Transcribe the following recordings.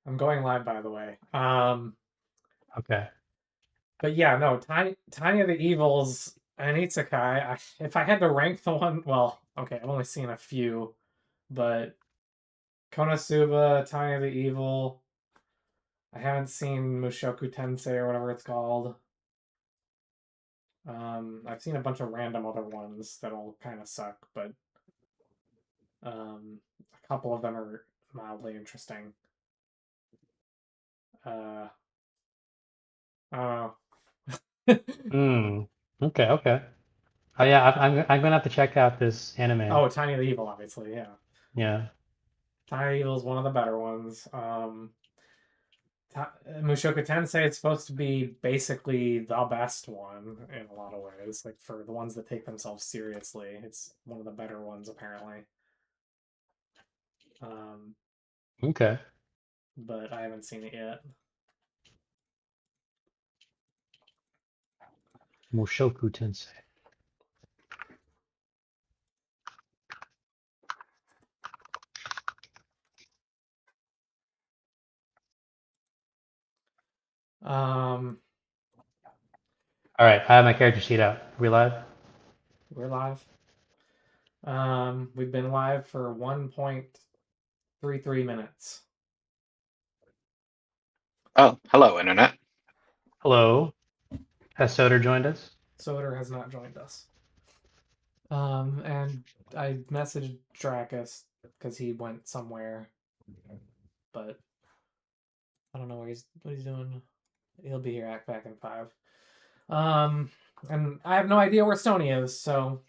I'm going live, by the way. Okay. But yeah, no, Tiny of the Evils and Isekai. If I had to rank the one, well, okay, I've only seen a few, but Konosuba, Tiny of the Evil. I haven't seen Mushoku Tensei or whatever it's called. I've seen a bunch of random other ones that all kind of suck, but a couple of them are mildly interesting. Uh, I don't know. Hmm. Okay. Okay. Oh yeah, I'm gonna have to check out this anime. Oh, Tiny the Evil, obviously, yeah. Yeah. Tiny Evil is one of the better ones. Mushoku Tensei is supposed to be basically the best one in a lot of ways. Like for the ones that take themselves seriously, it's one of the better ones apparently. Um, Okay. but I haven't seen it yet. Mushoku Tensei. Um, All right, I have my character sheet out. Are we live? we're live. We've been live for 1.33 minutes. Oh, hello, Internet. Hello. Has Soder joined us? Soder has not joined us. And I messaged Dracus because he went somewhere, but I don't know what he's doing. He'll be here back in 5. Um, and I have no idea where Stony is, so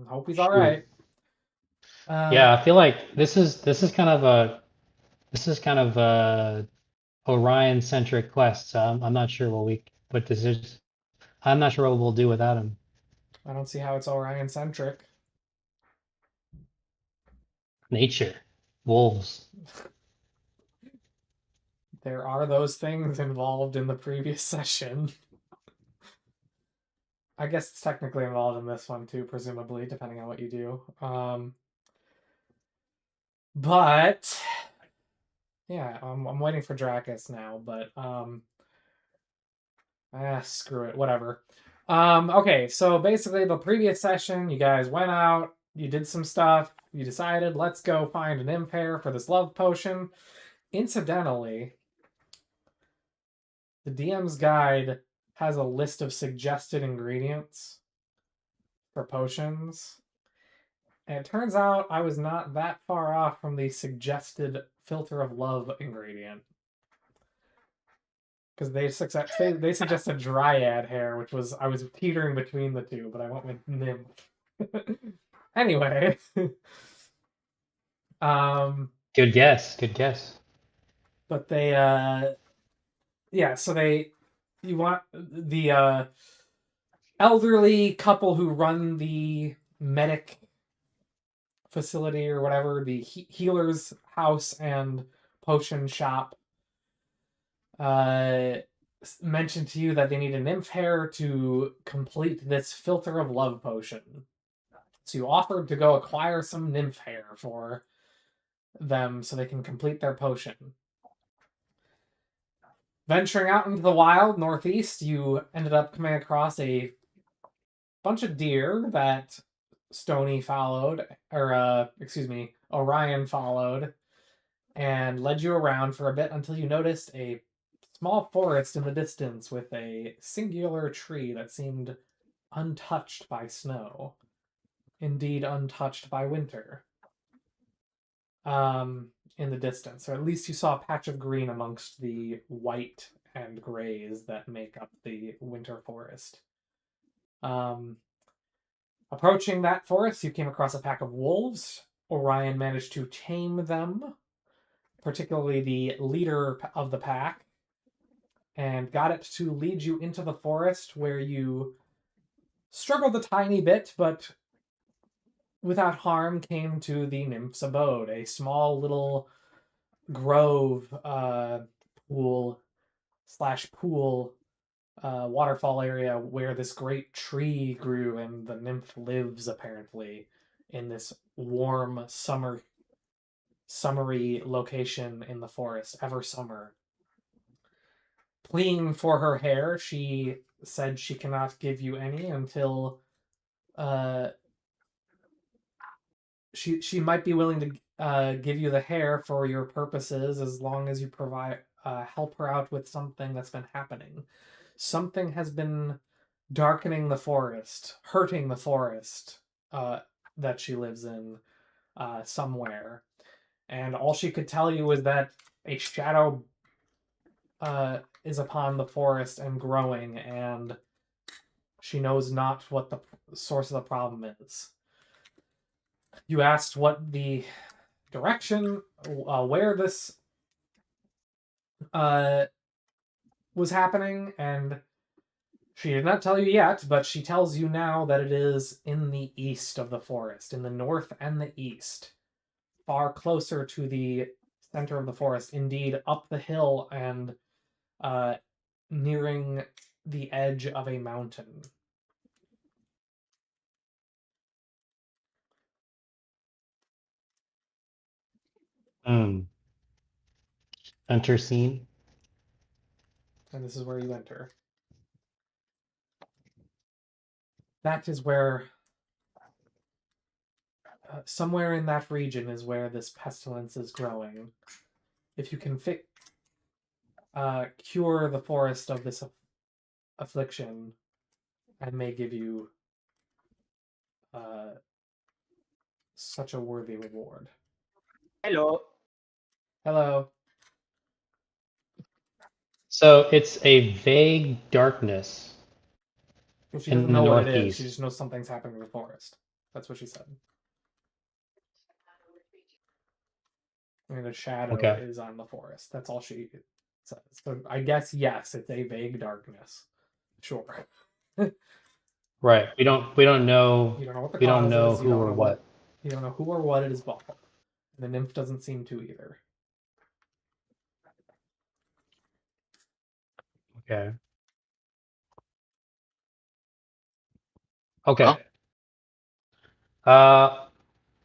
I hope he's all Shoot. right. Uh, Yeah, I feel like this is kind of a Orion centric quest. So I'm not sure what this is. I'm not sure what we'll do without him. I don't see how it's Orion centric. Nature, wolves. There are those things involved in the previous session. I guess it's technically involved in this one too, presumably, depending on what you do. But yeah, I'm waiting for Dracus now, but screw it, whatever. Okay, so basically the previous session, you guys went out, you did some stuff, you decided, let's go find an Nymph hair for this love potion. Incidentally, the DM's guide has a list of suggested ingredients for potions. And it turns out I was not that far off from the suggested filter of love ingredient. Because they suggested dryad hair, which was I was teetering between the two, but I went with nymph. Anyway, um, Good guess. Good guess. but they yeah, so they you want the elderly couple who run the medic facility or whatever, the healer's house and potion shop, uh, mentioned to you that they need a nymph hair to complete this filter of love potion. So you offered to go acquire some nymph hair for them so they can complete their potion. Venturing out into the wild northeast, you ended up coming across a bunch of deer that Stony followed, or excuse me, Orion followed, and led you around for a bit until you noticed a small forest in the distance with a singular tree that seemed untouched by snow. Indeed, untouched by winter. In the distance, or at least you saw a patch of green amongst the white and grays that make up the winter forest. Um, Approaching that forest, you came across a pack of wolves. Orion managed to tame them, particularly the leader of the pack, and got it to lead you into the forest where you struggled a tiny bit, but without harm came to the nymph's abode, a small little grove pool slash pool waterfall area where this great tree grew and the nymph lives apparently in this warm summer summery location in the forest, ever summer. Pleading for her hair, she said she cannot give you any until she might be willing to give you the hair for your purposes as long as you provide help her out with something that's been happening. Something has been darkening the forest, hurting the forest that she lives in somewhere, and all she could tell you is that a shadow is upon the forest and growing, and she knows not what the source of the problem is. You asked what the direction, where this uh, was happening, and she did not tell you yet, but she tells you now that it is in the east of the forest, in the north and the east, far closer to the center of the forest, indeed up the hill and nearing the edge of a mountain. Enter scene. And this is where you enter. That is where somewhere in that region is where this pestilence is growing. If you can cure the forest of this affliction, I may give you such a worthy reward. Hello. Hello. So it's a vague darkness Well, she in doesn't the know what it is. She northeast. just knows something's happening in the forest. That's what she said. I mean, a shadow Okay. is on the forest. That's all she says. So I guess yes, it's a vague darkness. Sure. Right. We don't know. You don't know what the We don't cause know is. You who don't or know what. you don't know who or what it is involved. And the nymph doesn't seem to either. Okay. Okay. Well,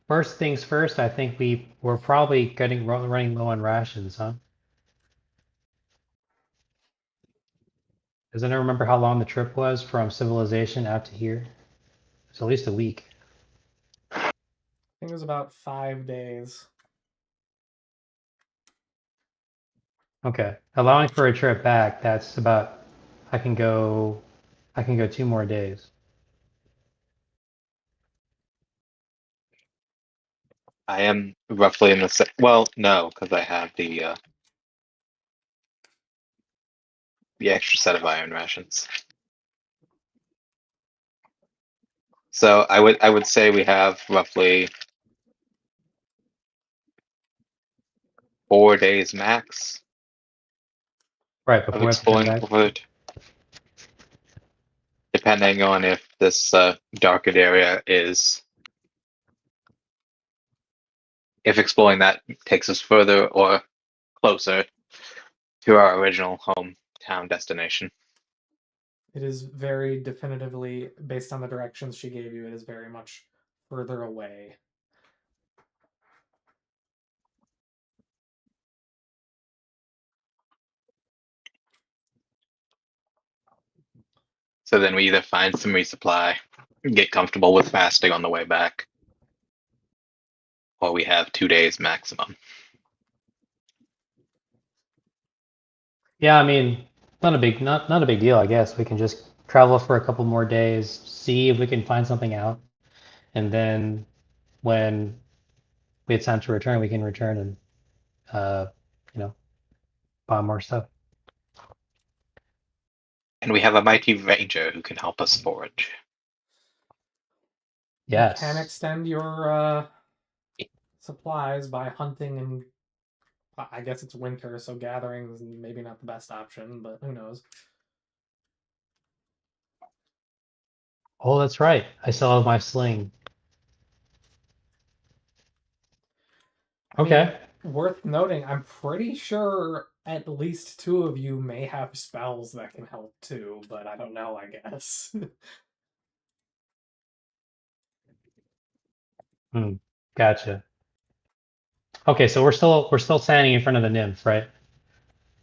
First things first, I think we're probably running low on rations, huh? Does anyone remember how long the trip was from civilization out to here? It's at least a week. I think it was about 5 days. Okay. Allowing for a trip back, that's about I can go 2 more days. I am roughly in the well, no, because I have the extra set of iron rations. So I would say we have roughly 4 days max Right, of before we have to turn exploring back. the wood, depending on if this darkened area is if exploring that takes us further or closer to our original hometown destination. It is very definitively, based on the directions she gave you, it is very much further away. So then we either find some resupply, get comfortable with fasting on the way back, or we have 2 days maximum. Yeah, I mean, not a big deal, I guess. We can just travel for a couple more days, see if we can find something out, and then when we have time to return, we can return and uh, you know, buy more stuff. And we have a mighty ranger who can help us forage. You can Yes. extend your supplies by hunting, and I guess it's winter, so gathering is maybe not the best option, but who knows? Oh, that's right. I still have my sling. I mean, Okay. worth noting, I'm pretty sure at least 2 of you may have spells that can help too, but I don't know, I guess. Gotcha. Okay, so we're still standing in front of the nymph, right?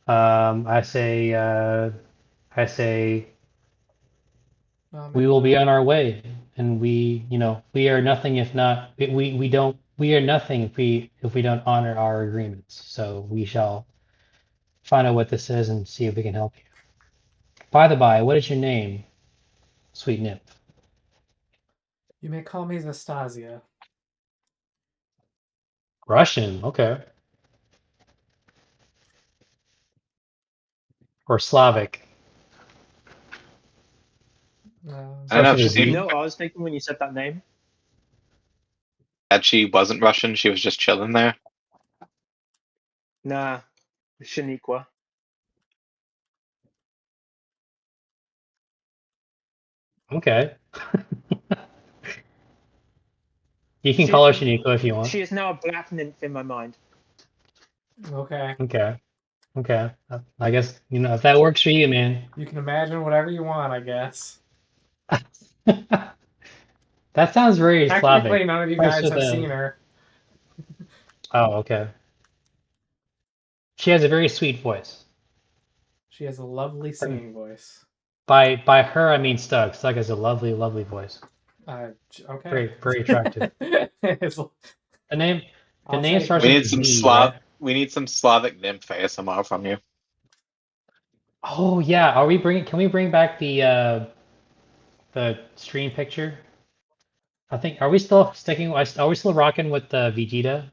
I say we will be on our way, and we are nothing if not we are nothing if we don't honor our agreements. So we shall find out what this is and see if we can help you. By the by, what is your name, sweet nymph? You may call me Zastasia. Russian, okay, or Slavic. I don't know Starts if with a she Z. seemed I was thinking when you said that name? that she wasn't Russian. She was just chilling there. Nah, Shaniqua. Okay. You can She, call her Shaniko if you want. she is now a black nymph in my mind. Okay. Okay. Okay. I guess, if that works for you, man. You can imagine whatever you want, I guess. That sounds very Technically, Slavic. none of you Starts guys with have a. seen her. Oh, okay. She has a very sweet voice. She has a lovely singing voice. By her, I mean Stug. Stug has a lovely, lovely voice. Okay. Very, very attractive. It's- The name, the I'll name take starts We it. with need a some Z, right? Slavic nymph ASMR from you. Oh yeah. Can we bring back the stream picture? I think, are we still rocking with the Vegeta?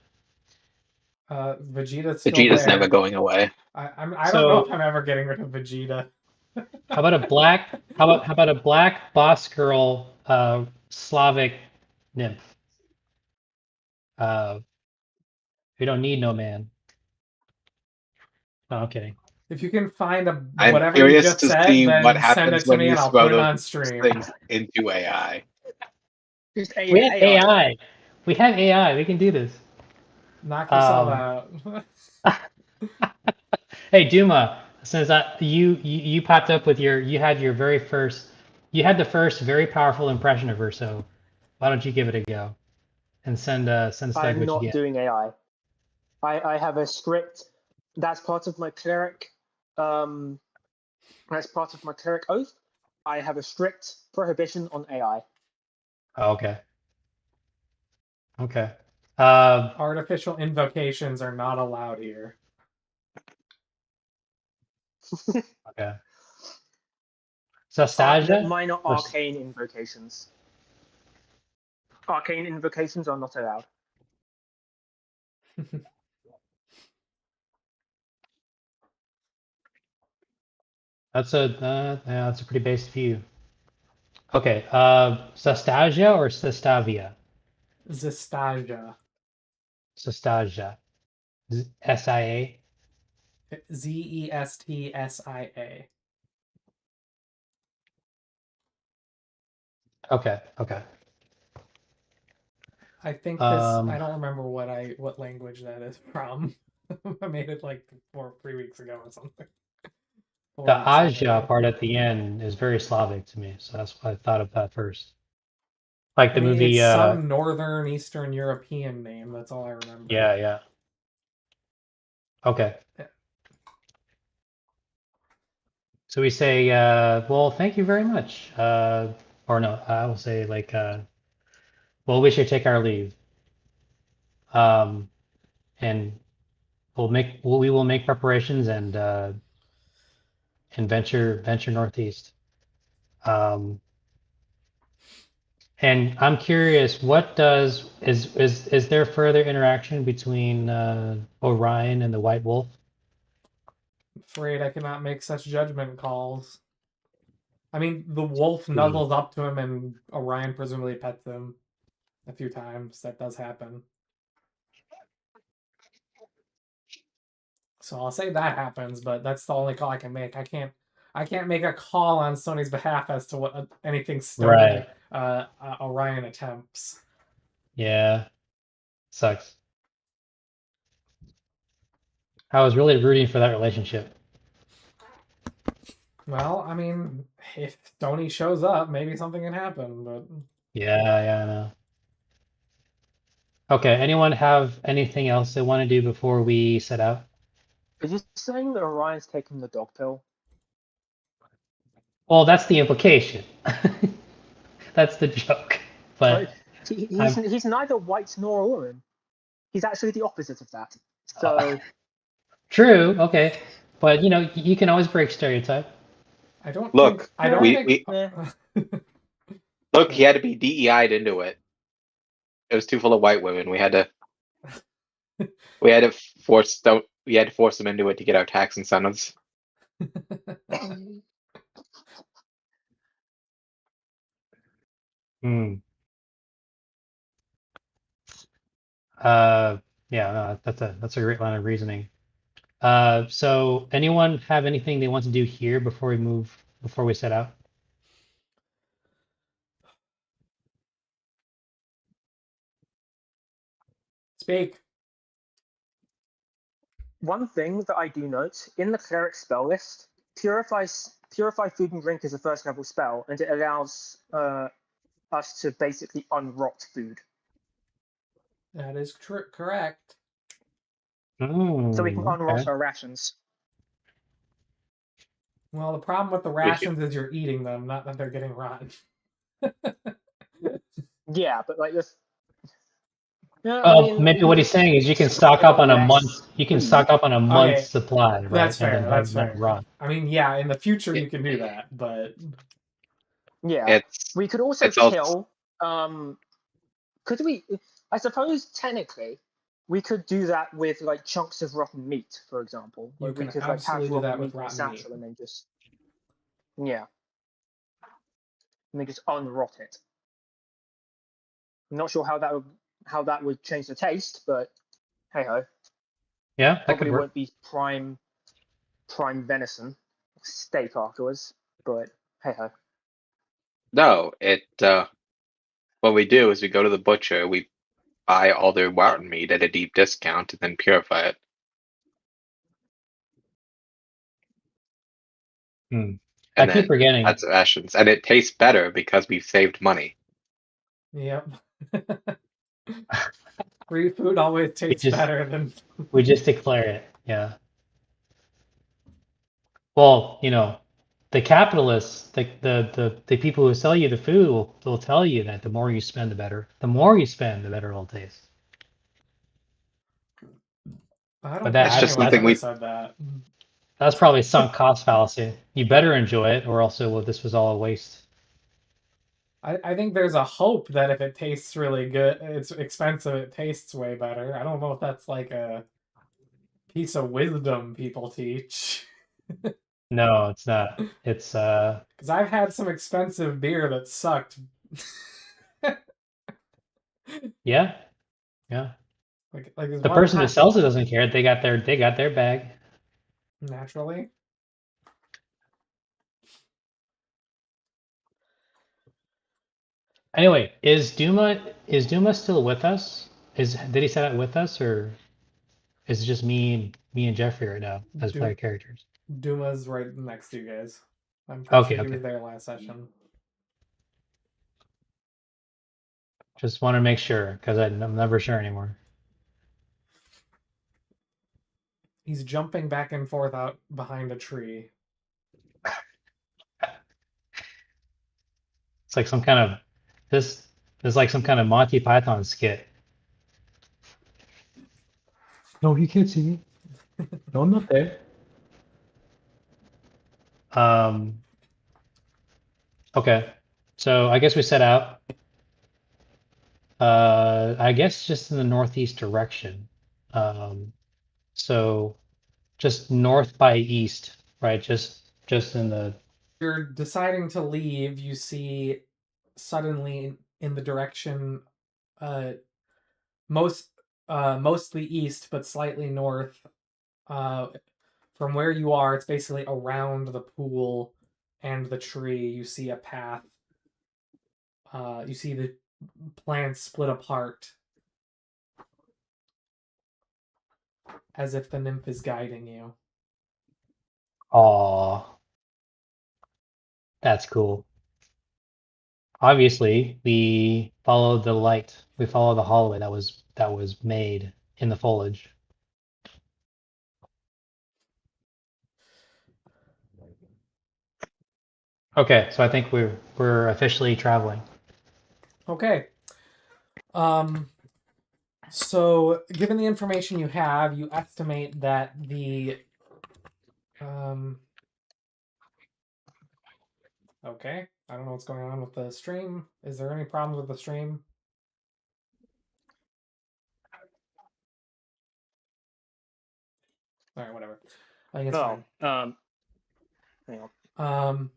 Vegeta's still Vegeta's never there. going away. I don't know So if I'm ever getting rid of Vegeta. how about a black boss girl, Slavic nymph? Uh, we don't need no man. No, I'm kidding. If you can find I'm whatever you curious just to said, see what then send it happens to when me you and I'll throw put it those on stream. things into AI. Just We have AI. AI. We have AI. We can do this. Knock yourself Um, out. hey Duma, since you popped up with you had the first very powerful impression of her, so why don't you give it a go and send Stug I'm what you not get. doing AI. I have a script that's part of my cleric. That's part of my cleric oath. I have a strict prohibition on AI. Oh, okay. Okay. Artificial invocations are not allowed here. Okay. Sastasia? Mine are Or arcane invocations. Arcane invocations are not allowed. that's a pretty basic view. Okay. Sastasia or Sastavia? Zistasia. Sastasia. SIA. Zestsia. Okay. Okay. I think this. I Um, don't remember what language that is from. I made it like 3 weeks ago or something. the 4 weeks ago Aja maybe. part at the end is very Slavic to me, so that's why I thought of that first. Like I the mean, movie. it's some northern Eastern European name. That's all I remember. Yeah. Yeah. Okay. Yeah. So we say, well, thank you very much. Or no, I will say like, well, we should take our leave. Um, and we will make preparations and venture northeast. Um, and I'm curious, what does is there further interaction between Orion and the White Wolf? Afraid I cannot make such judgment calls. I mean, the wolf Hmm. nuzzles up to him, and Orion presumably pets him a few times. That does happen. So I'll say that happens, but that's the only call I can make. I can't make a call on Sony's behalf as to what anything Right. Stony Orion attempts. Yeah. Sucks. I was really rooting for that relationship. Well, I mean, if Stony shows up, maybe something can happen. But Yeah. Yeah. I know. Okay. Anyone have anything else they want to do before we set out? Are you saying that Orion's taking the dog pill? Well, that's the implication. That's the joke. Like, But he's neither white nor Orion. He's actually the opposite of that. So true. Okay. But you can always break stereotype. I don't Look, think. I don't think. Look, he had to be DEI'd into it. It was too full of white women. We had to force them into it to get our tax incentives. Hmm. Yeah, no, that's a great line of reasoning. So anyone have anything they want to do here before we set out? Speak. one thing that I do note in the cleric spell list, purify food and drink is a first level spell, and it allows us to basically unrot food. That is correct. So we can unrot Okay. our rations. Well, the problem with the rations is you're eating them, not that they're getting rotten. Yeah, but like this. Yeah, Oh, maybe what he's saying is you can stock up on a month. You can stock up on a month's Okay, supply, right? That's fair. And then That's have that fair. run. I mean, yeah, in the future you can do that, but Yeah, we could also kill. Could we? I suppose technically, we could do that with like chunks of rotten meat, for example. you Like we can could like have absolutely do that rotten with meat in a rotten meat. satchel and then just and then just unrot it. I'm not sure how that would change the taste, but hey ho. Yeah, that Probably could work. won't be prime venison steak afterwards, but hey ho. No, what we do is we go to the butcher, we buy all their rotten meat at a deep discount, and then purify it. I And keep then forgetting. that's rations, and it tastes better because we've saved money. Yep. Free food always tastes better than. We just declare it. Yeah. Well, the capitalists, the people who sell you the food will tell you that the more you spend, the better. The more you spend, the better it'll taste. I don't But think That's just anyone's something ever said that. that's probably sunk cost fallacy. You better enjoy it, or else this was all a waste. I think there's a hope that if it tastes really good, it's expensive, it tastes way better. I don't know if that's like a piece of wisdom people teach. No, it's not. It's Because I've had some expensive beer that sucked. yeah. Like The person who sells it doesn't care. They got their bag. Naturally. Anyway, is Duma still with us? Did he set out with us, or is it just me and Jeffrey right now as player characters? Duma's right next to you guys. I'm pretty sure he was there last session. Just want to make sure, because I'm never sure anymore. He's jumping back and forth out behind a tree. It's like some kind of this is like some kind of Monty Python skit. No, you can't see me. No, I'm not there. Okay. So I guess we set out. I guess just in the northeast direction. So just north by east, right? Just in the. You're deciding to leave. You see suddenly in the direction, mostly east, but slightly north. From where you are, it's basically around the pool and the tree. You see a path. You see the plants split apart, as if the nymph is guiding you. Aw, that's cool. Obviously, we followed the light. We followed the hallway that that was made in the foliage. Okay, so I think we're officially traveling. Okay. So given the information you have, you estimate that the okay. I don't know what's going on with the stream. Is there any problems with the stream? All right, whatever. I think it's fine. Hang on.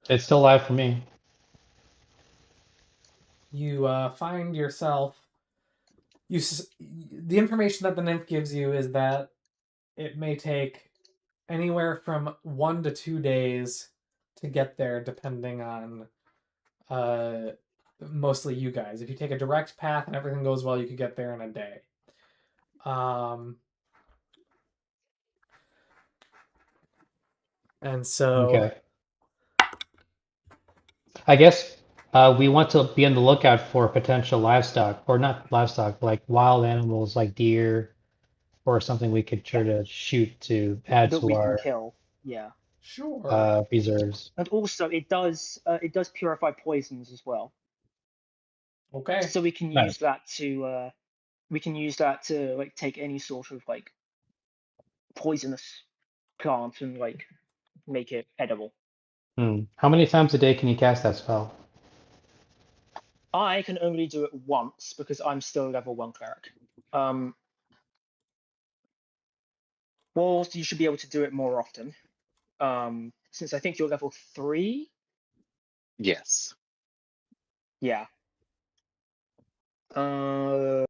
It's still live for me. You find yourself. The information that the nymph gives you is that it may take anywhere from 1 to 2 days to get there, depending on mostly you guys. If you take a direct path and everything goes well, you could get there in a day. And so, Okay. I guess we want to be on the lookout for potential livestock, or not livestock, like wild animals like deer or something we could try to shoot to add That to we can our kill. Yeah. sure. reserves. And also, it does purify poisons as well. Okay. So we can Nice. use that to like take any sort of like poisonous plant and like make it edible. How many times a day can you cast that spell? I can only do it once because I'm still level 1 cleric. Well, you should be able to do it more often. Since I think you're level 3. Yes. Yeah. Yeah.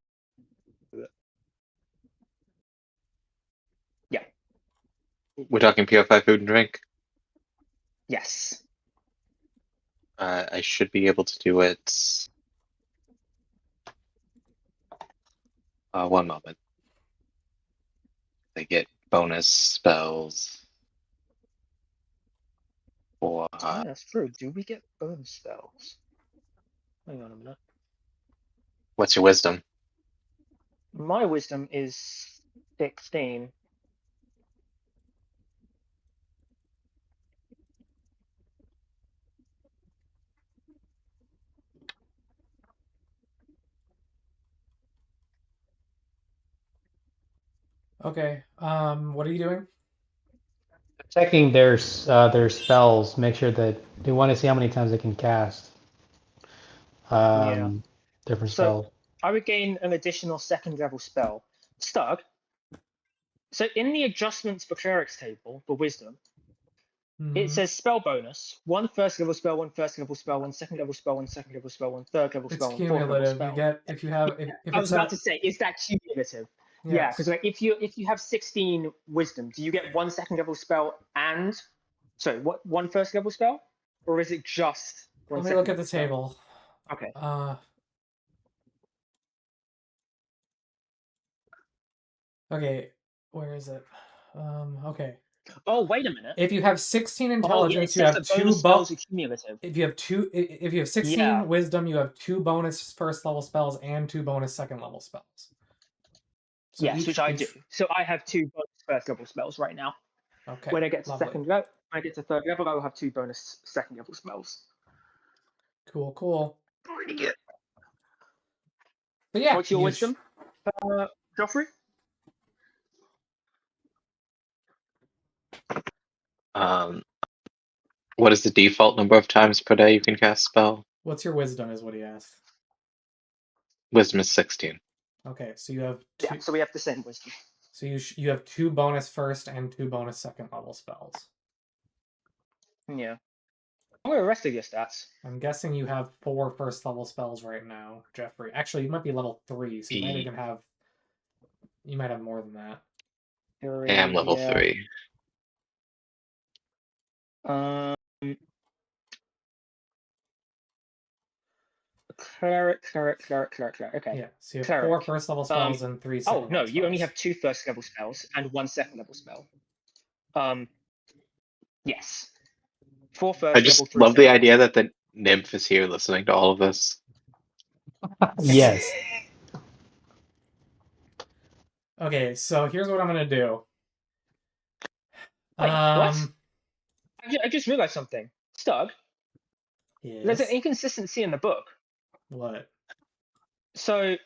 We're talking purify food and drink. Yes. I should be able to do it. One moment. They get bonus spells. For Yeah, that's true. Do we get bonus spells? Hang on a minute. what's your wisdom? My wisdom is 16. Okay. What are you doing? Checking their spells, make sure that they want to see how many times they can cast. Yeah. Different So spells. I would gain an additional 2nd level spell. Stug. So in the adjustments for clerics table for wisdom, it says spell bonus: 1 first level spell, 1 first level spell, 1 second level spell, 1 second level spell, 1 third level It's spell, 1 4th level cumulative. spell. You get if you have if I it's was about to say, is that cumulative? yes. Yeah, because like if you have 16 wisdom, do you get 1 second level spell and what 1 first level spell, or is it just 1 Let me look second at the level spell? table. Okay. Okay, where is it? Okay. Oh, wait a minute. If you have 16 intelligence, you have 2 spells are cumulative. If you have 16 wisdom, you have 2 bonus first level spells and 2 bonus second level spells. So yes, which I do. So I have 2 bonus first level spells right now. Okay. When I get to second level, when I get to 3rd level, I will have 2 bonus second level spells. Cool. Pretty good. But yeah, what's your wisdom, Joffrey? What is the default number of times per day you can cast spell? What's your wisdom is what he asked. Wisdom is 16. Okay, so you have 2. Yeah, so we have the same wisdom. So you have 2 bonus first and 2 bonus second level spells. Yeah. I'm gonna rest of your stats. I'm guessing you have 4 first level spells right now, Jeffrey. Actually, you might be level 3, so you might even have. You might have more than that. I am level 3. Cleric. Okay. Yeah, so you have Cleric. 4 first level spells and 3 second level spells. You only have 2 first level spells and 1 second level spell. Yes. 4 first level. I just love the idea that the nymph is here listening to all of this. Yes. Okay, so here's what I'm gonna do. Wait, what? I just realized something. Stug, there's an Yes. inconsistency in the book. What? So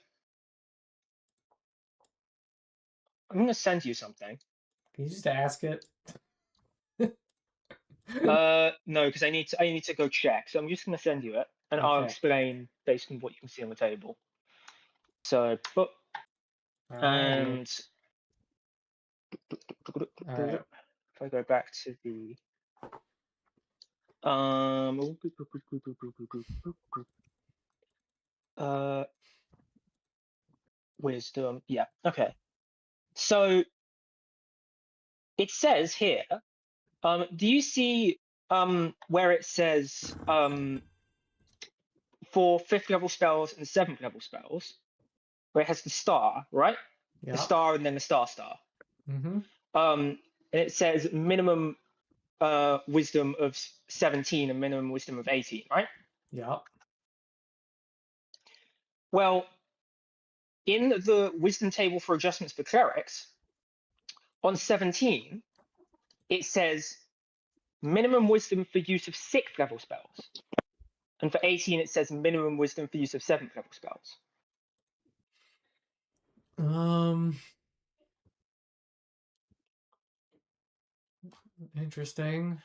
I'm gonna send you something. Can you just ask it? No, because I need to go check. So I'm just gonna send you it, and I'll Okay. explain based on what you can see on the table. So, book Alrighty. and Alright. if I go back to the wisdom. Yeah. Okay. So it says here. Do you see where it says for 5th level spells and 7th level spells, where it has the star, right? Yeah. The star and then the star. Mm-hmm. And it says minimum wisdom of 17 and minimum wisdom of 18, right? Yeah. Well, in the wisdom table for adjustments for clerics, on 17, it says minimum wisdom for use of 6th level spells. And for 18, it says minimum wisdom for use of 7th level spells. Interesting.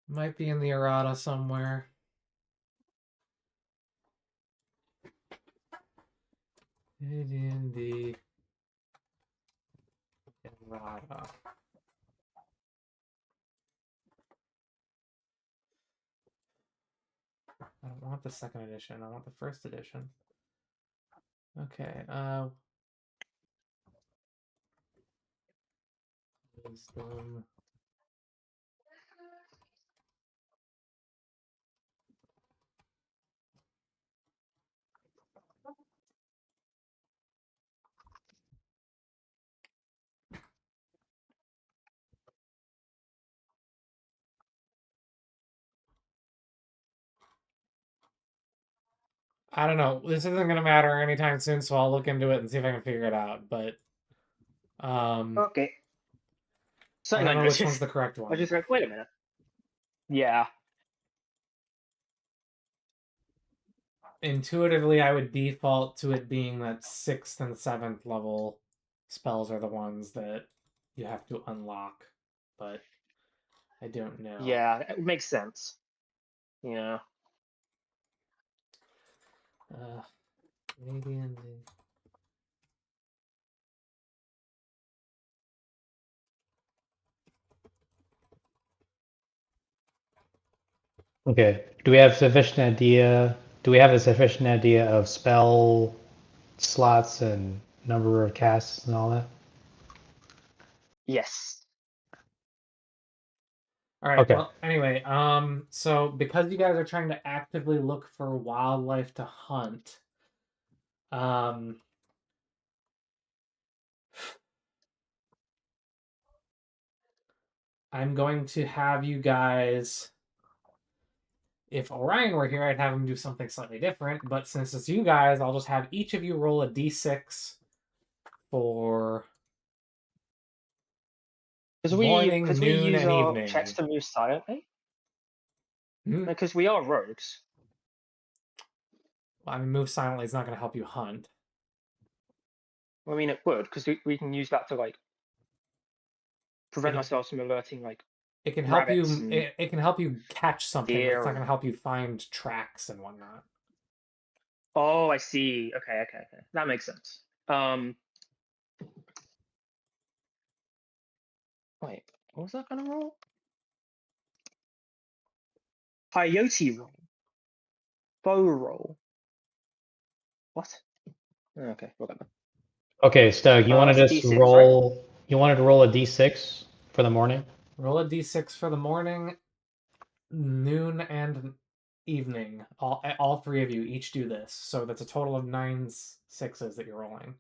Might be in the errata somewhere. AD&D errata. I don't want the second edition. I want the first edition. Okay. Wisdom. I don't know. This isn't gonna matter anytime soon, so I'll look into it and see if I can figure it out. But Okay. So I don't know no, which one's the correct I one. was just like, wait a minute. Yeah. Intuitively, I would default to it being that 6th and 7th level spells are the ones that you have to unlock, but I don't know. Yeah, it makes sense. Yeah. AD&D. Okay. Do we have a sufficient idea of spell slots and number of casts and all that? Yes. All right. Okay. Well, anyway, so because you guys are trying to actively look for wildlife to hunt, I'm going to have you guys. If Orion were here, I'd have him do something slightly different. But since it's you guys, I'll just have each of you roll a d6 for morning, Because we noon, use and our evening. checks to move silently. Hmm? Because we are rogues. I mean, move silently is not going to help you hunt. I mean, it would, because we can use that to like prevent It- ourselves from alerting like It can help rabbits you. and It can help you catch something, but it's deer. not going to help you find tracks and whatnot. Oh, I see. Okay. That makes sense. Wait, what was that kind of roll? Coyote roll. Bow roll. What? Okay, whatever. Okay, Stug, you want to That's just D6, roll? right? You wanted to roll a d6 for the morning? Roll a d6 for the morning, noon, and evening. All three of you each do this. So that's a total of 9 6s that you're rolling.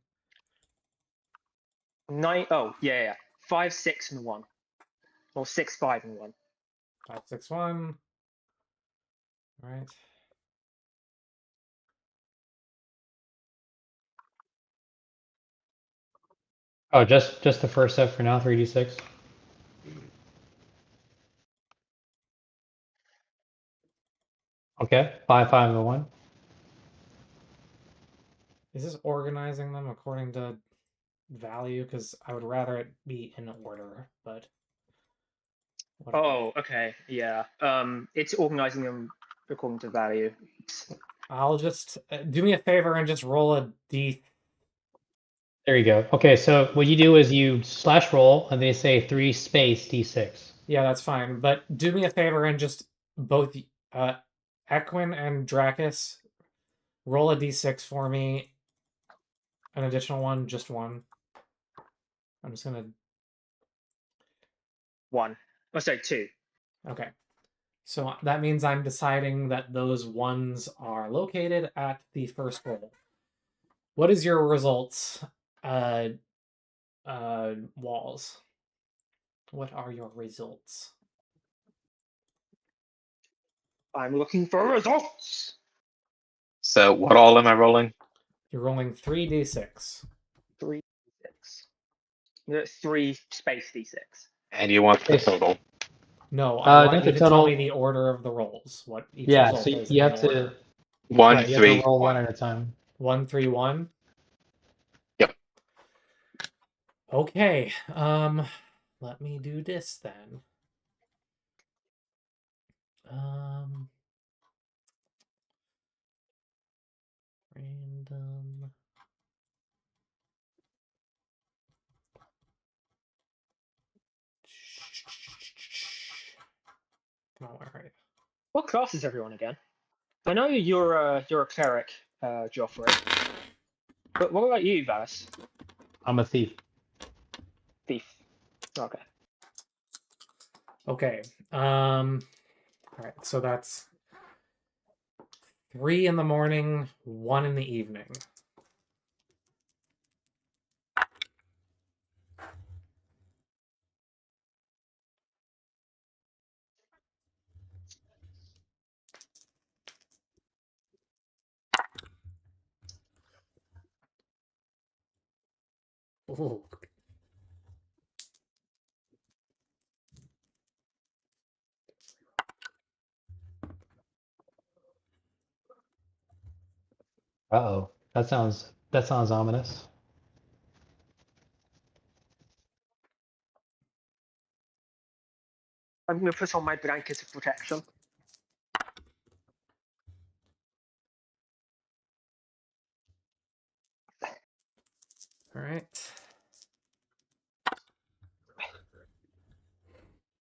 9. Oh, yeah. 5, 6, and 1. Or 6, 5, and 1. 5, 6, 1. All right. Oh, just the first set for now, 3d6. Okay, 5, 5, and 1. Is this organizing them according to value? Because I would rather it be in order, but. Oh, okay. Yeah. It's organizing them according to value. I'll just do me a favor and just roll a d. There you go. Okay, so what you do is you slash roll, and they say 3 space d6. Yeah, that's fine. But do me a favor and just both Equin and Dracus roll a d6 for me. An additional one, just one. I'm just gonna. 1. Oh, sorry, 2. Okay. So that means I'm deciding that those ones are located at the first roll. What is your results, Walls? What are your results? I'm looking for results. So what all am I rolling? You're rolling 3d6. 3, 6. 3 space d6. And you want the total. No, I want not you the to tell me total. the order of the rolls. What each Yeah, result so is you in have order. to 1, right, you have 3, to roll 1. one at a time. 1, 3, 1. Yep. Okay. Let me do this then. Random. Come on, all right. What class is everyone again? I know you're a cleric, Joffrey. But what about you, Valis? I'm a thief. Thief. Okay. Okay. All right. So that's 3 in the morning, 1 in the evening. Ooh. Uh-oh. That sounds ominous. I'm going to put on my blanket of protection. All right.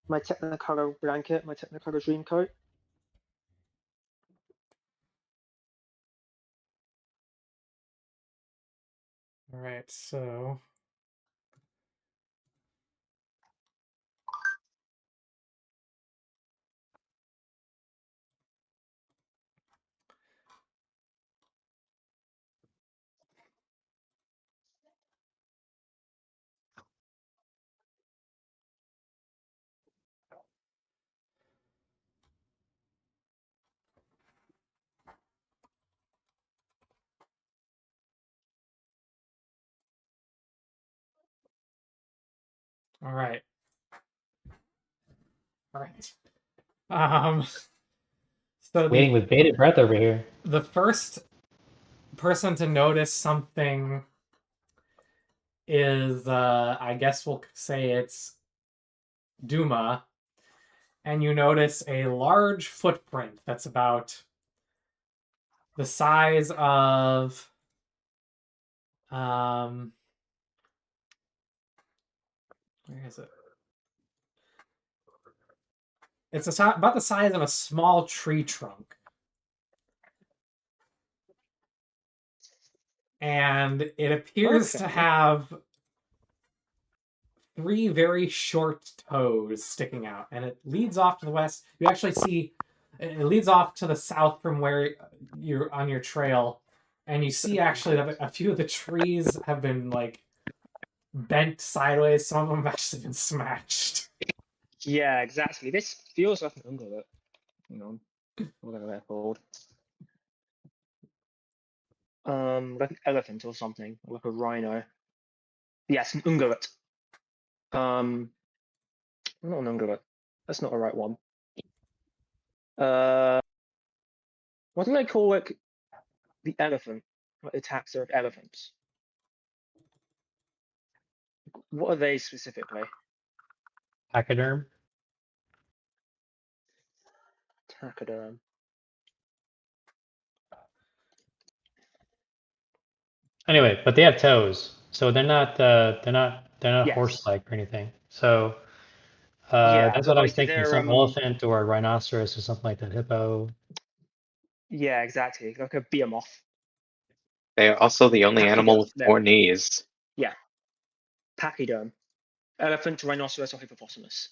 My Technicolor blanket, my Technicolor dream coat. All right. So. All right. All right. So Waiting with bated breath over here. the first person to notice something is, I guess we'll say it's Duma, and you notice a large footprint that's about the size of where is it? It's about the size of a small tree trunk. And it appears to have 3 very short toes sticking out, and it leads off to the west. You actually see it leads off to the south from where you're on your trail, and you see actually that a few of the trees have been like bent sideways. Some of them have actually been smashed. Yeah, exactly. This feels like an ungulate. Hang on. Whatever they're called. Like an elephant or something, like a rhino. Yes, an ungulate. Not an ungulate. That's not the right one. What do they call like the elephant? Like the taxa of elephants. What are they specifically? Pachyderm. Taxiderm. Anyway, but they have toes, so they're not Yes. horse-like or anything. So Yeah, that's but what I was like thinking. they're Some elephant or a rhinoceros or something like that. Hippo. yeah, exactly. Like a behemoth. They are also the only animal with There. 4 knees. Yeah. Pachyderm. Elephant, rhinoceros, or hippopotamus.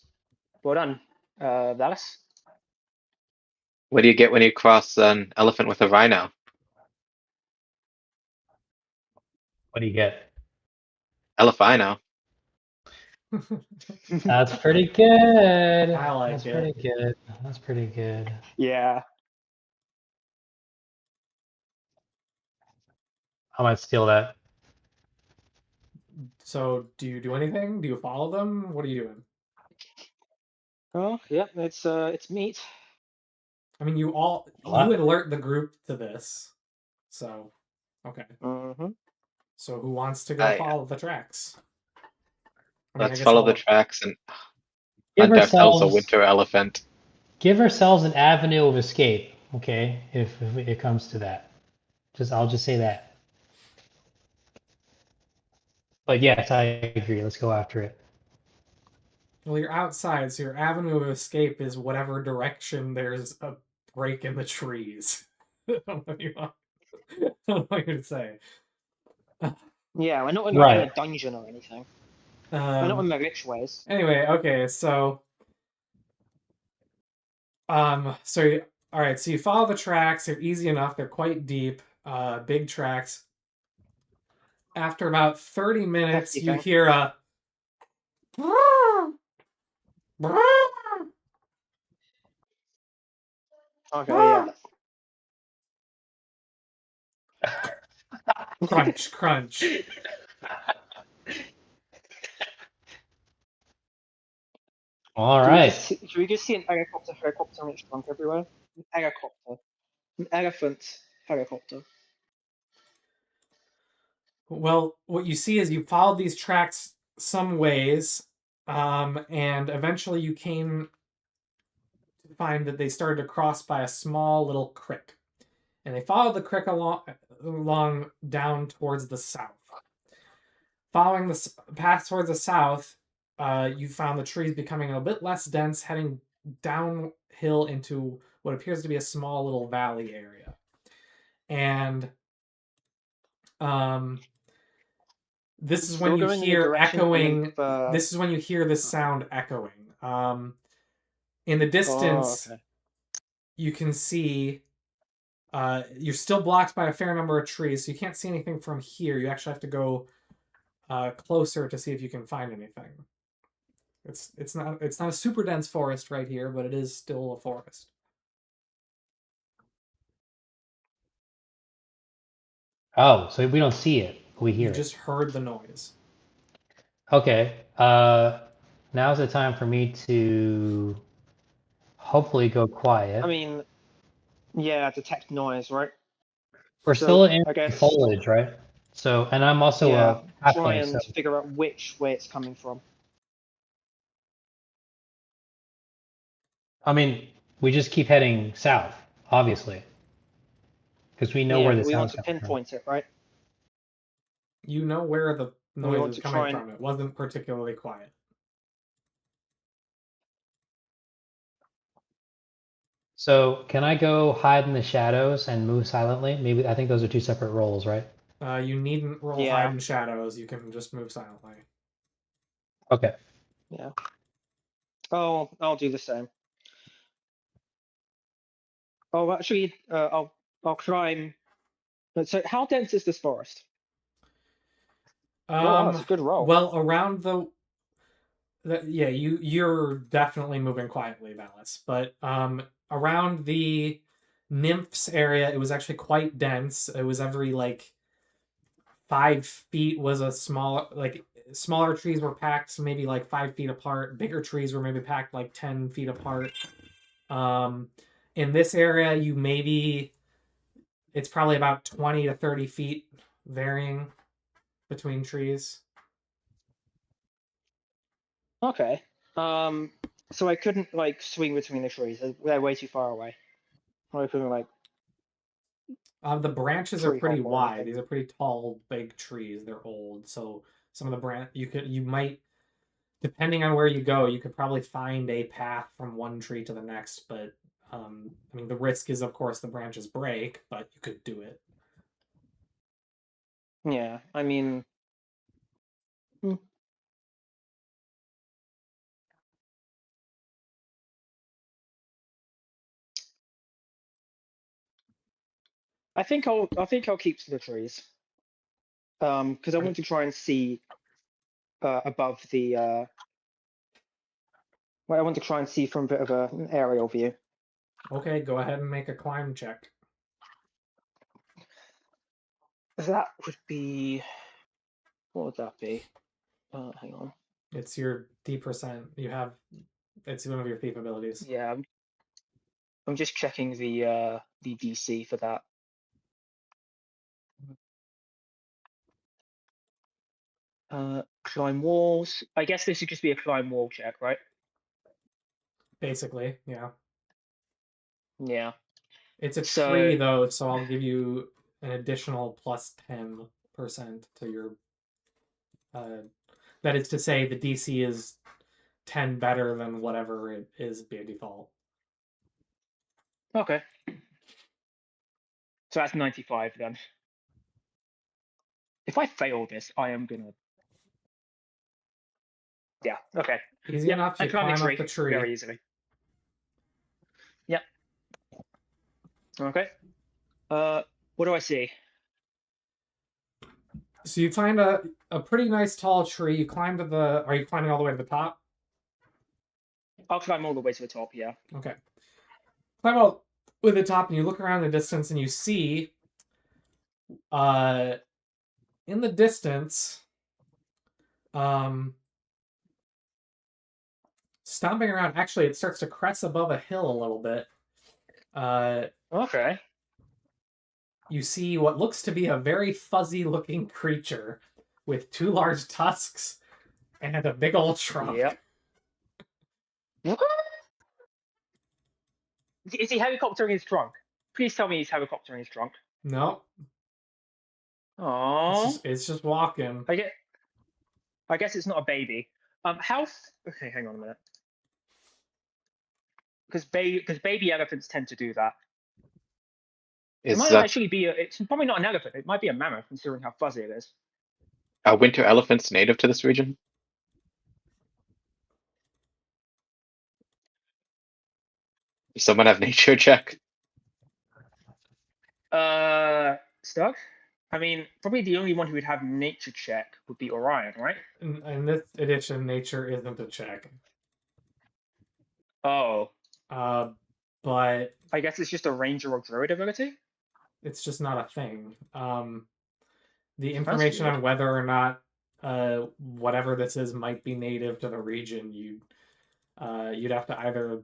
Well done, Dallas. What do you get when you cross an elephant with a rhino? What do you get? Elephino. That's pretty good. I like That's it. pretty good. That's pretty good. Yeah. I might steal that. So, do you do anything? Do you follow them? What are you doing? Oh, yeah. It's meat. I mean, you What? alert the group to this. So, okay. Mm-hmm. So, who wants to go I- follow the tracks? I mean, I Let's guess follow the I'll- tracks and Give hunt ourselves a ourselves winter elephant. give ourselves an avenue of escape, okay? If it comes to that. I'll just say that. But yes, I agree. Let's go after it. Well, you're outside, so your avenue of escape is whatever direction there's a break in the trees. I don't know what you want. I don't know what you would say. Yeah, we're not in, Right. in a dungeon or anything. We're not in the rich ways. Anyway, okay, so all right, so you follow the tracks. They're easy enough. They're quite deep, big tracks. After about 30 minutes, Hefty you thing. hear a Okay, yeah. crunch, crunch. All right. Should we just see an helicopter and it's drunk everywhere? An helicopter. An elephant helicopter. Well, what you see is you followed these tracks some ways, and eventually you came to find that they started to cross by a small little creek. And they followed the creek along down towards the south. Following the path towards the south, you found the trees becoming a bit less dense, heading downhill into what appears to be a small little valley area. And this is when you hear echoing. This is when you hear this sound echoing. In the distance, you can see. You're still blocked by a fair number of trees, so you can't see anything from here. You actually have to go closer to see if you can find anything. It's not a super dense forest right here, but it is still a forest. Oh, so we don't see it. We hear You it. just heard the noise. Okay. Now's the time for me to hopefully go quiet. I mean, yeah, detect noise, right? We're so, still in I guess, foliage, right? So, and I'm also a try halfling, and so figure out which way it's coming from. I mean, we just keep heading south, obviously, because we know Yeah, where the but we want sound's to coming from. pinpoint it, right? You know where the we noise want is to coming try and- from. It wasn't particularly quiet. So, can I go hide in the shadows and move silently? Maybe I think those are two separate roles, right? You needn't roll Yeah. hide in shadows. You can just move silently. Okay. Yeah. Oh, I'll do the same. Oh, actually, I'll climb. So, how dense is this forest? wow, that's a good roll. Well, around yeah, you're definitely moving quietly, Valis. But around the Nymphs area, it was actually quite dense. It was every like 5 feet was a smaller trees were packed maybe like 5 feet apart. Bigger trees were maybe packed like 10 feet apart. In this area, it's probably about 20 to 30 feet varying between trees. Okay. So I couldn't like swing between the trees. They're way too far away. I couldn't like. The branches are Tree pretty hop or wide. anything. These are pretty tall, big trees. They're old, so some of the you might, depending on where you go, you could probably find a path from one tree to the next. But I mean, the risk is, of course, the branches break, but you could do it. Yeah, I mean. I think I'll keep to the trees. Because I want to try and see above the. Well, I want to try and see from a bit of an aerial view. Okay, go ahead and make a climb check. That would be. What would that be? Hang on. It's your D%. It's one of your thief abilities. Yeah, I'm just checking the DC for that. Climb walls. I guess this would just be a climb wall check, right? Basically, yeah. Yeah. It's a So- tree though, so I'll give you an additional plus 10% to your. That is to say, the DC is 10 better than whatever it is by default. Okay. So that's 95 then. If I fail this, I am gonna. Yeah. Okay. Easy Yeah, enough. I You climb climb a tree up the tree. very easily. Yep. Okay. What do I see? So you find a pretty nice tall tree. You climb to the. Are you climbing all the way to the top? I'll climb all the way to the top. Yeah. Okay. Climb all with the top, and you look around the distance, and you see, in the distance, stomping around. Actually, it starts to crest above a hill a little bit. Okay. You see what looks to be a very fuzzy-looking creature with 2 large tusks and a big old trunk. Yep. Is he helicoptering his trunk? Please tell me he's helicoptering his trunk. No, Oh. it's just walking. I guess it's not a baby. Okay, hang on a minute. Because baby elephants tend to do that. It might actually be it's probably not an elephant. It might be a mammoth, considering how fuzzy it is. Are winter elephants native to this region? Does someone have nature check? Stuck? I mean, probably the only one who would have nature check would be Orion, right? In this edition, nature isn't a check. Oh. But I guess it's just a ranger or druid ability? it's just not a thing. The information on whether or not whatever this is might be native to the region, you'd have to either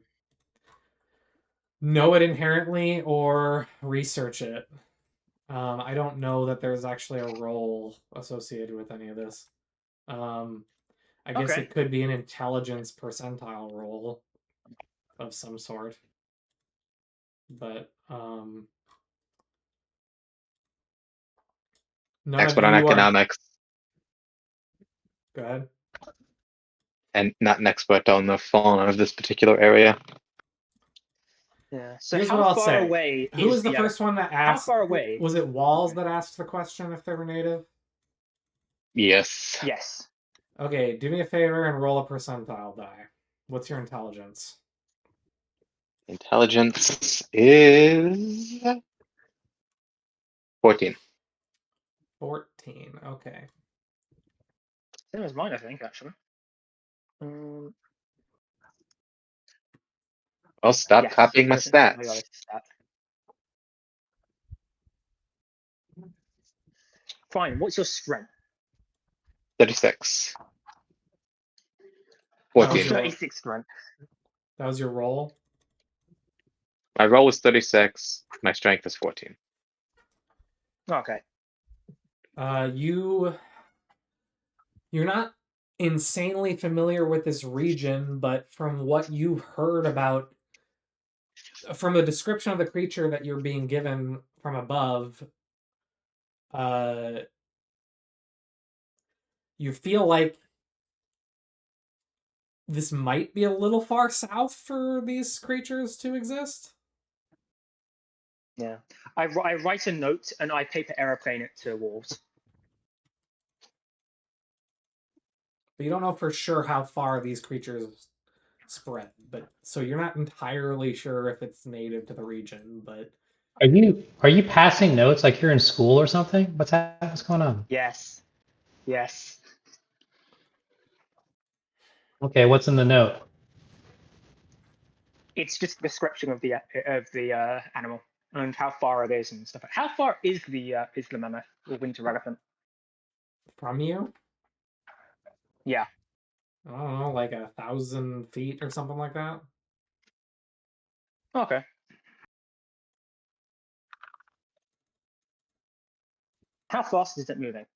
know it inherently or research it. I don't know that there's actually a role associated with any of this. I guess it could be an intelligence percentile roll of some sort. But Expert on economics. Go ahead. And not an expert on the fauna of this particular area. Yeah. So Here's how what I'll far say. away Who was is the first one that asked? How far away? Was it Walls that asked the question if they were native? Yes. Yes. Okay, do me a favor and roll a percentile die. What's your intelligence? Intelligence is 14. 14. Okay. Same as mine, I think, actually. Well, stop Yes, copying my proficiency in stats. biology stat. Fine. What's your strength? 36. That was 14. your- 36 strength. That was your roll. My roll was 36. My strength is 14. Okay. You're not insanely familiar with this region, but from what you've heard about, from the description of the creature that you're being given from above, you feel like this might be a little far south for these creatures to exist. Yeah. I write a note and I paper aeroplane it to wolves. But you don't know for sure how far these creatures spread. But so you're not entirely sure if it's native to the region, but Are you passing notes like you're in school or something? What's going on? Yes. Yes. Okay, what's in the note? It's just a description of the animal and how far it is and stuff. How far is the mammoth or winter elephant? from you, Yeah. I don't know, like 1,000 feet or something like that. Okay. How fast is it moving?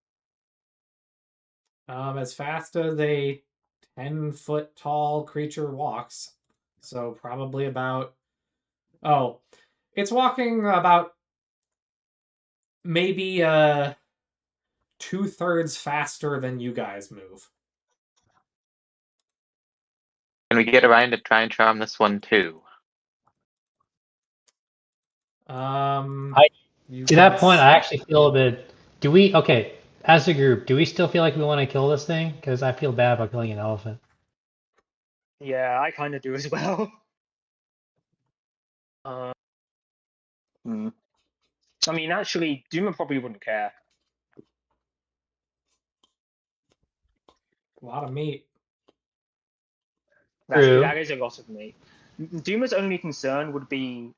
As fast as a 10-foot tall creature walks. So probably about. Oh, it's walking about maybe 2/3 faster than you guys move. Can we get around to try and charm this one too? To that point, I actually feel a bit. Okay, as a group, do we still feel like we want to kill this thing? Because I feel bad about killing an elephant. Yeah, I kind of do as well. I mean, actually, Duma probably wouldn't care. A lot of meat. True. That is a lot of meat. Duma's only concern would be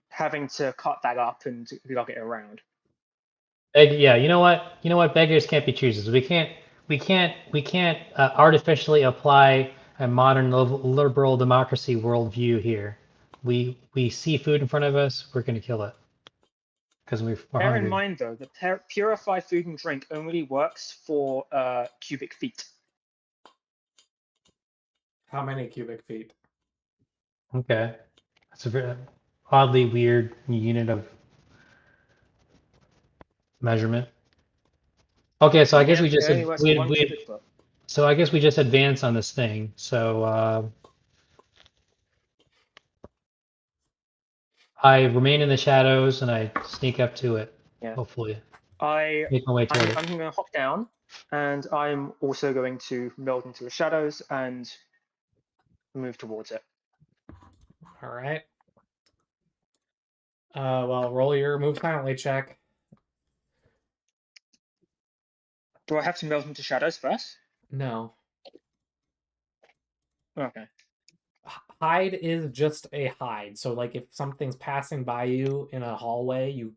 having to cut that up and lug it around. Yeah, you know what? You know what? Beggars can't be choosers. We can't artificially apply a modern liberal democracy worldview here. We see food in front of us, we're gonna kill it because we're Bear hungry. in mind, though, that purified food and drink only works for cubic feet. How many cubic feet? Okay, that's a very oddly weird unit of measurement. Okay, so I guess we just It only works for 1 cubic foot. so I guess we just advance on this thing. So I remain in the shadows and I sneak up to it. Yeah. Hopefully, I'm make my way toward it. going to hop down, and I'm also going to meld into the shadows and move towards it. All right. Well, roll your move silently check. Do I have to meld into shadows first? No. Okay. Hide is just a hide. So, like, if something's passing by you in a hallway, you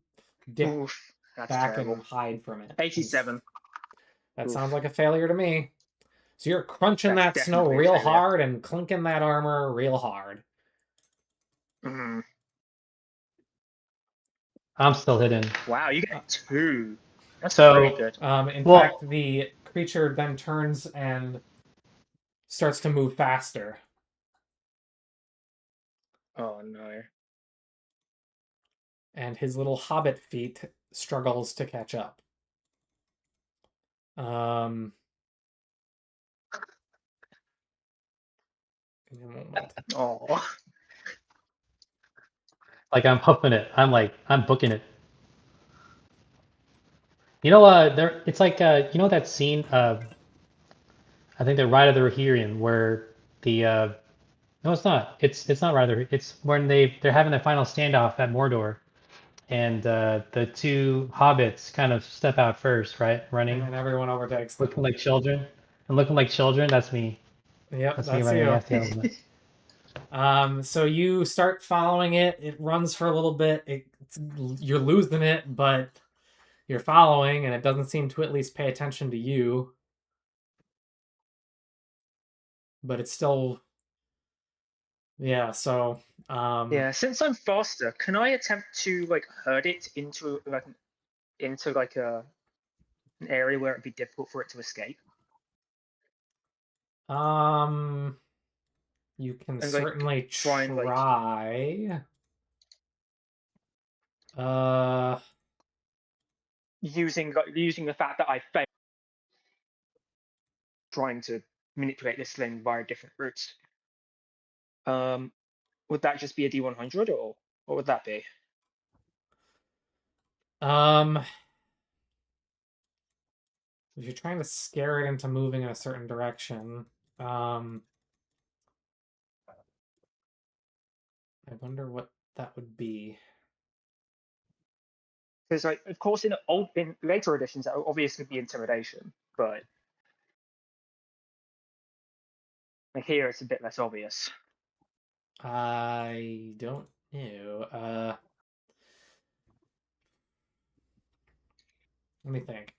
dip Oof, that's back terrible. and hide from it. 87. That Oof. sounds like a failure to me. So you're crunching That's that snow definitely a real failure. hard and clinking that armor real hard. Mm. I'm still hidden. Wow, you get 2. That's So- pretty good. In Well- fact, the creature then turns and starts to move faster. Oh no. And his little hobbit feet struggles to catch up. Give me a moment. Oh. Like I'm huffing it. I'm booking it. You know, it's like you know that scene I think the Ride of the Rohirrim where the no, it's not. It's not Ride of the It's when they're having the final standoff at Mordor, and the 2 hobbits kind of step out first, right, running, And then everyone overtakes them. looking like children. and looking like children. That's me. Yep, That's me that's running you. the FTL. So you start following it. It runs for a little bit. You're losing it, but you're following, and it doesn't seem to at least pay attention to you. But it's still, yeah. So, Yeah, since I'm faster, can I attempt to like herd it into like an area where it'd be difficult for it to escape? you can And, like, certainly try and, like- try. Using the fact that I failed trying to manipulate this thing via different routes. Would that just be a D100 or what would that be? If you're trying to scare it into moving in a certain direction, I wonder what that would be. Because, like, of course, in later editions, that will obviously be intimidation, but like here it's a bit less obvious. I don't know. Let me think.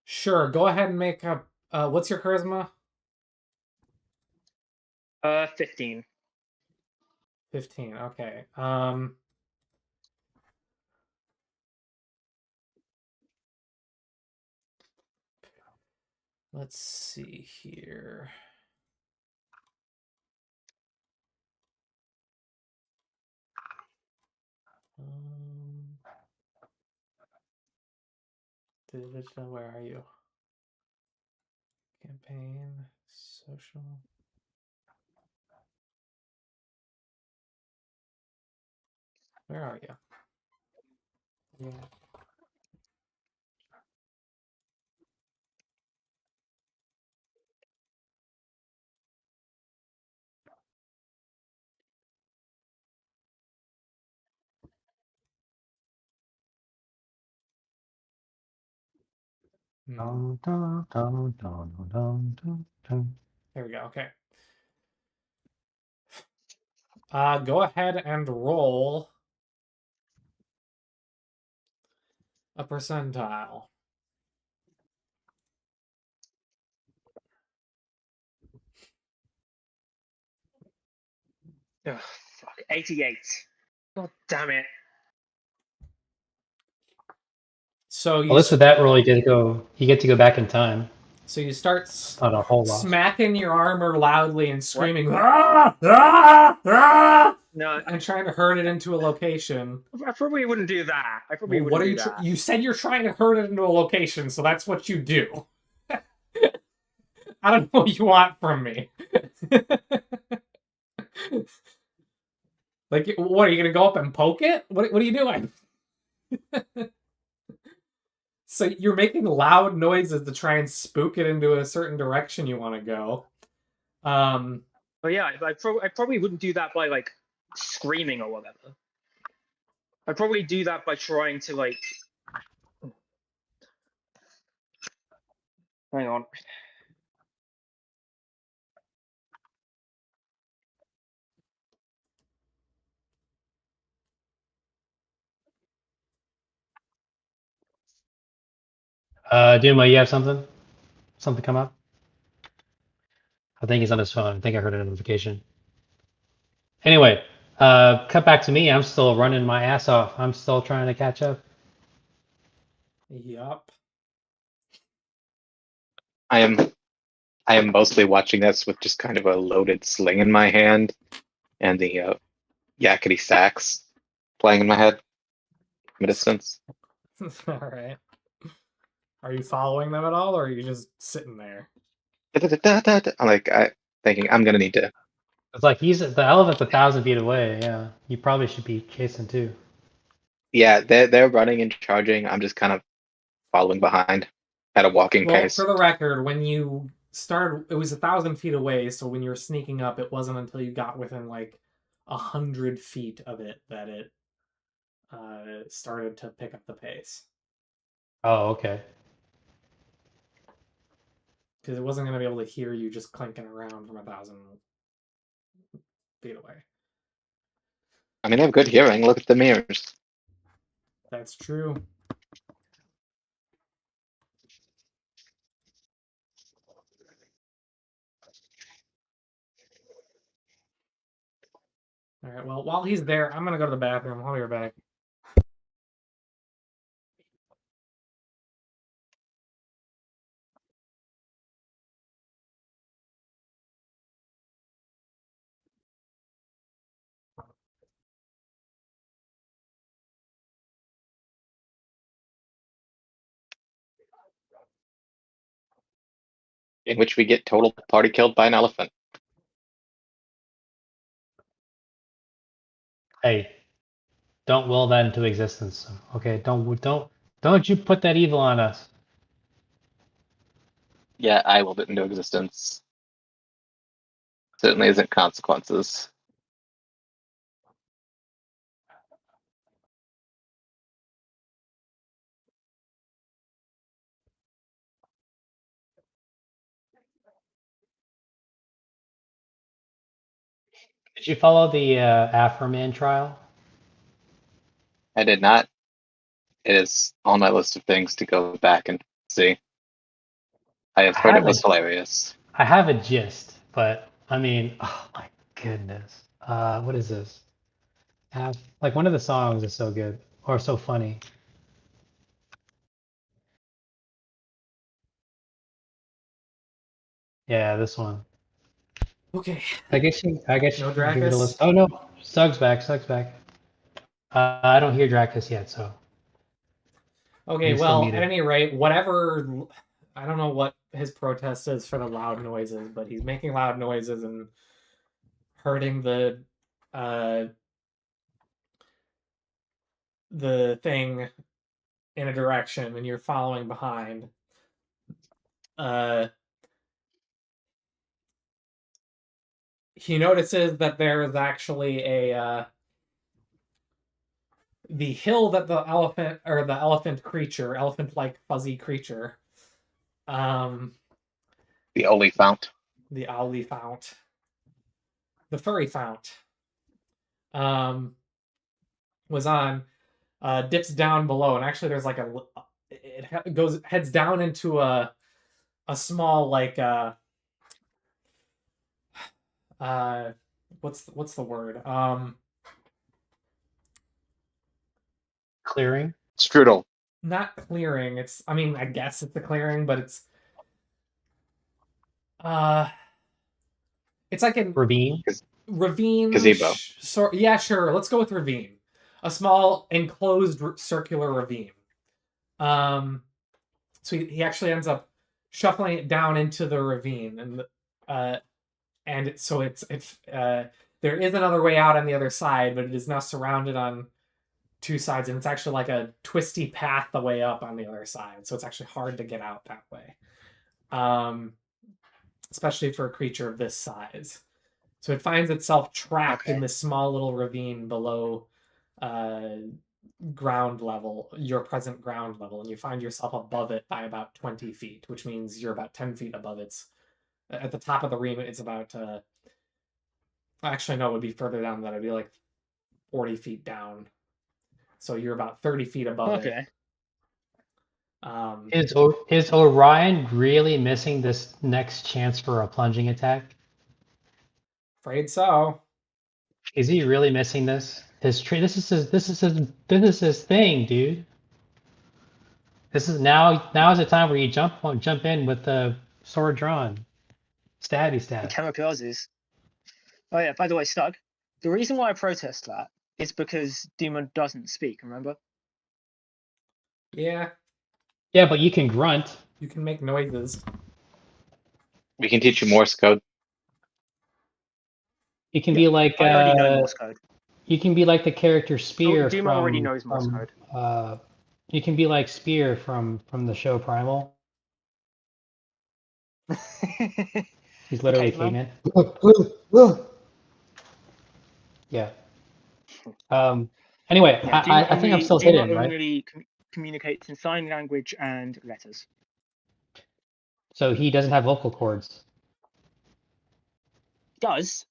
Sure. Go ahead and make up. What's your charisma? 15. 15. Okay. Let's see here. Where are you? Campaign, social. Where are you? Yeah. There we go. Okay. Go ahead and roll a percentile. Ugh, fuck. 88. God damn it. So you Well, at least with that roll, you get to go back in time. So you start Not a whole lot. smacking your armor loudly and screaming, "Ah! Ah! Ah!" No, and trying to herd it into a location. I probably wouldn't do that. I probably Well, wouldn't what are do you? that. You said you're trying to herd it into a location, so that's what you do. I don't know what you want from me. Like, what are you gonna go up and poke it? What are you doing? So you're making loud noises to try and spook it into a certain direction you want to go. But yeah, I probably wouldn't do that by like screaming or whatever. I'd probably do that by trying to like. Hang on. Duma, you have something? Something come up? I think he's on his phone. I think I heard a notification. Anyway, cut back to me. I'm still running my ass off. I'm still trying to catch up. Yup. I am mostly watching this with just kind of a loaded sling in my hand and the yakety sax playing in my head from a distance. All right. Are you following them at all, or are you just sitting there? I'm like, thinking I'm gonna need to. It's like the elephant's 1,000 feet away. Yeah, you probably should be chasing too. Yeah, they're running and charging. I'm just kind of following behind at a walking Well, pace. for the record, when you started, it was 1,000 feet away. So when you were sneaking up, it wasn't until you got within like 100 feet of it that it started to pick up the pace. Oh, okay. Because it wasn't going to be able to hear you just clinking around from 1,000 feet away. I mean, they have good hearing. Look at the mirrors. That's true. All right, well, while he's there, I'm going to go to the bathroom. I'll be right back. In which we get total party killed by an elephant. Hey, don't will that into existence. Okay, don't you put that evil on us. Yeah, I willed it into existence. Certainly isn't consequences. Did you follow the Afroman trial? I did not. It is on my list of things to go back and see. I have heard it was hilarious. I have a gist, but I mean, oh my goodness. What is this? Like one of the songs is so good or so funny. Yeah, this one. Okay. I guess you No can give it a Dracus? listen. Oh no, Sug's back. I don't hear Dracus yet, so. Okay, He's still well, at muted. any rate, whatever. I don't know what his protest is for the loud noises, but he's making loud noises and hurting the thing in a direction, and you're following behind. He notices that there is actually a the hill that the elephant creature, elephant-like fuzzy creature, The Olifant. the Olifant, the furry fount, was on, dips down below, and actually there's like it heads down into a small like what's the word, Clearing. Strudel. not clearing. I mean, I guess it's a clearing, but it's like a Ravine. ravine. Gazebo. Yeah, sure. Let's go with ravine. A small enclosed circular ravine. So he actually ends up shuffling it down into the ravine, and there is another way out on the other side, but it is now surrounded on two sides, and it's actually like a twisty path the way up on the other side. So it's actually hard to get out that way, especially for a creature of this size. So it finds itself trapped in this small little ravine below ground level, your present ground level, and you find yourself above it by about 20 feet, which means you're about 10 feet above its. At the top of the ravine, it's about. Actually, no, it would be further down than that. It'd be like 40 feet down. So you're about 30 feet above it. Is Orion really missing this next chance for a plunging attack? Afraid so. Is he really missing this? This is his thing, dude. This is now is the time where you jump in with the sword drawn. Stabby stab. Kamikazes. Oh yeah, by the way, Stug, the reason why I protest that is because Demon doesn't speak, remember? Yeah. Yeah, but you can grunt. You can make noises. We can teach you Morse code. You can be like I already know Morse code. You can be like the character Spear Demon already knows Morse code. You can be like Spear from the show Primal. He's literally a caveman. Yeah. Anyway, Yeah, I think I'm still hidden, right? only communicates in sign language and letters. So he doesn't have vocal cords. Does,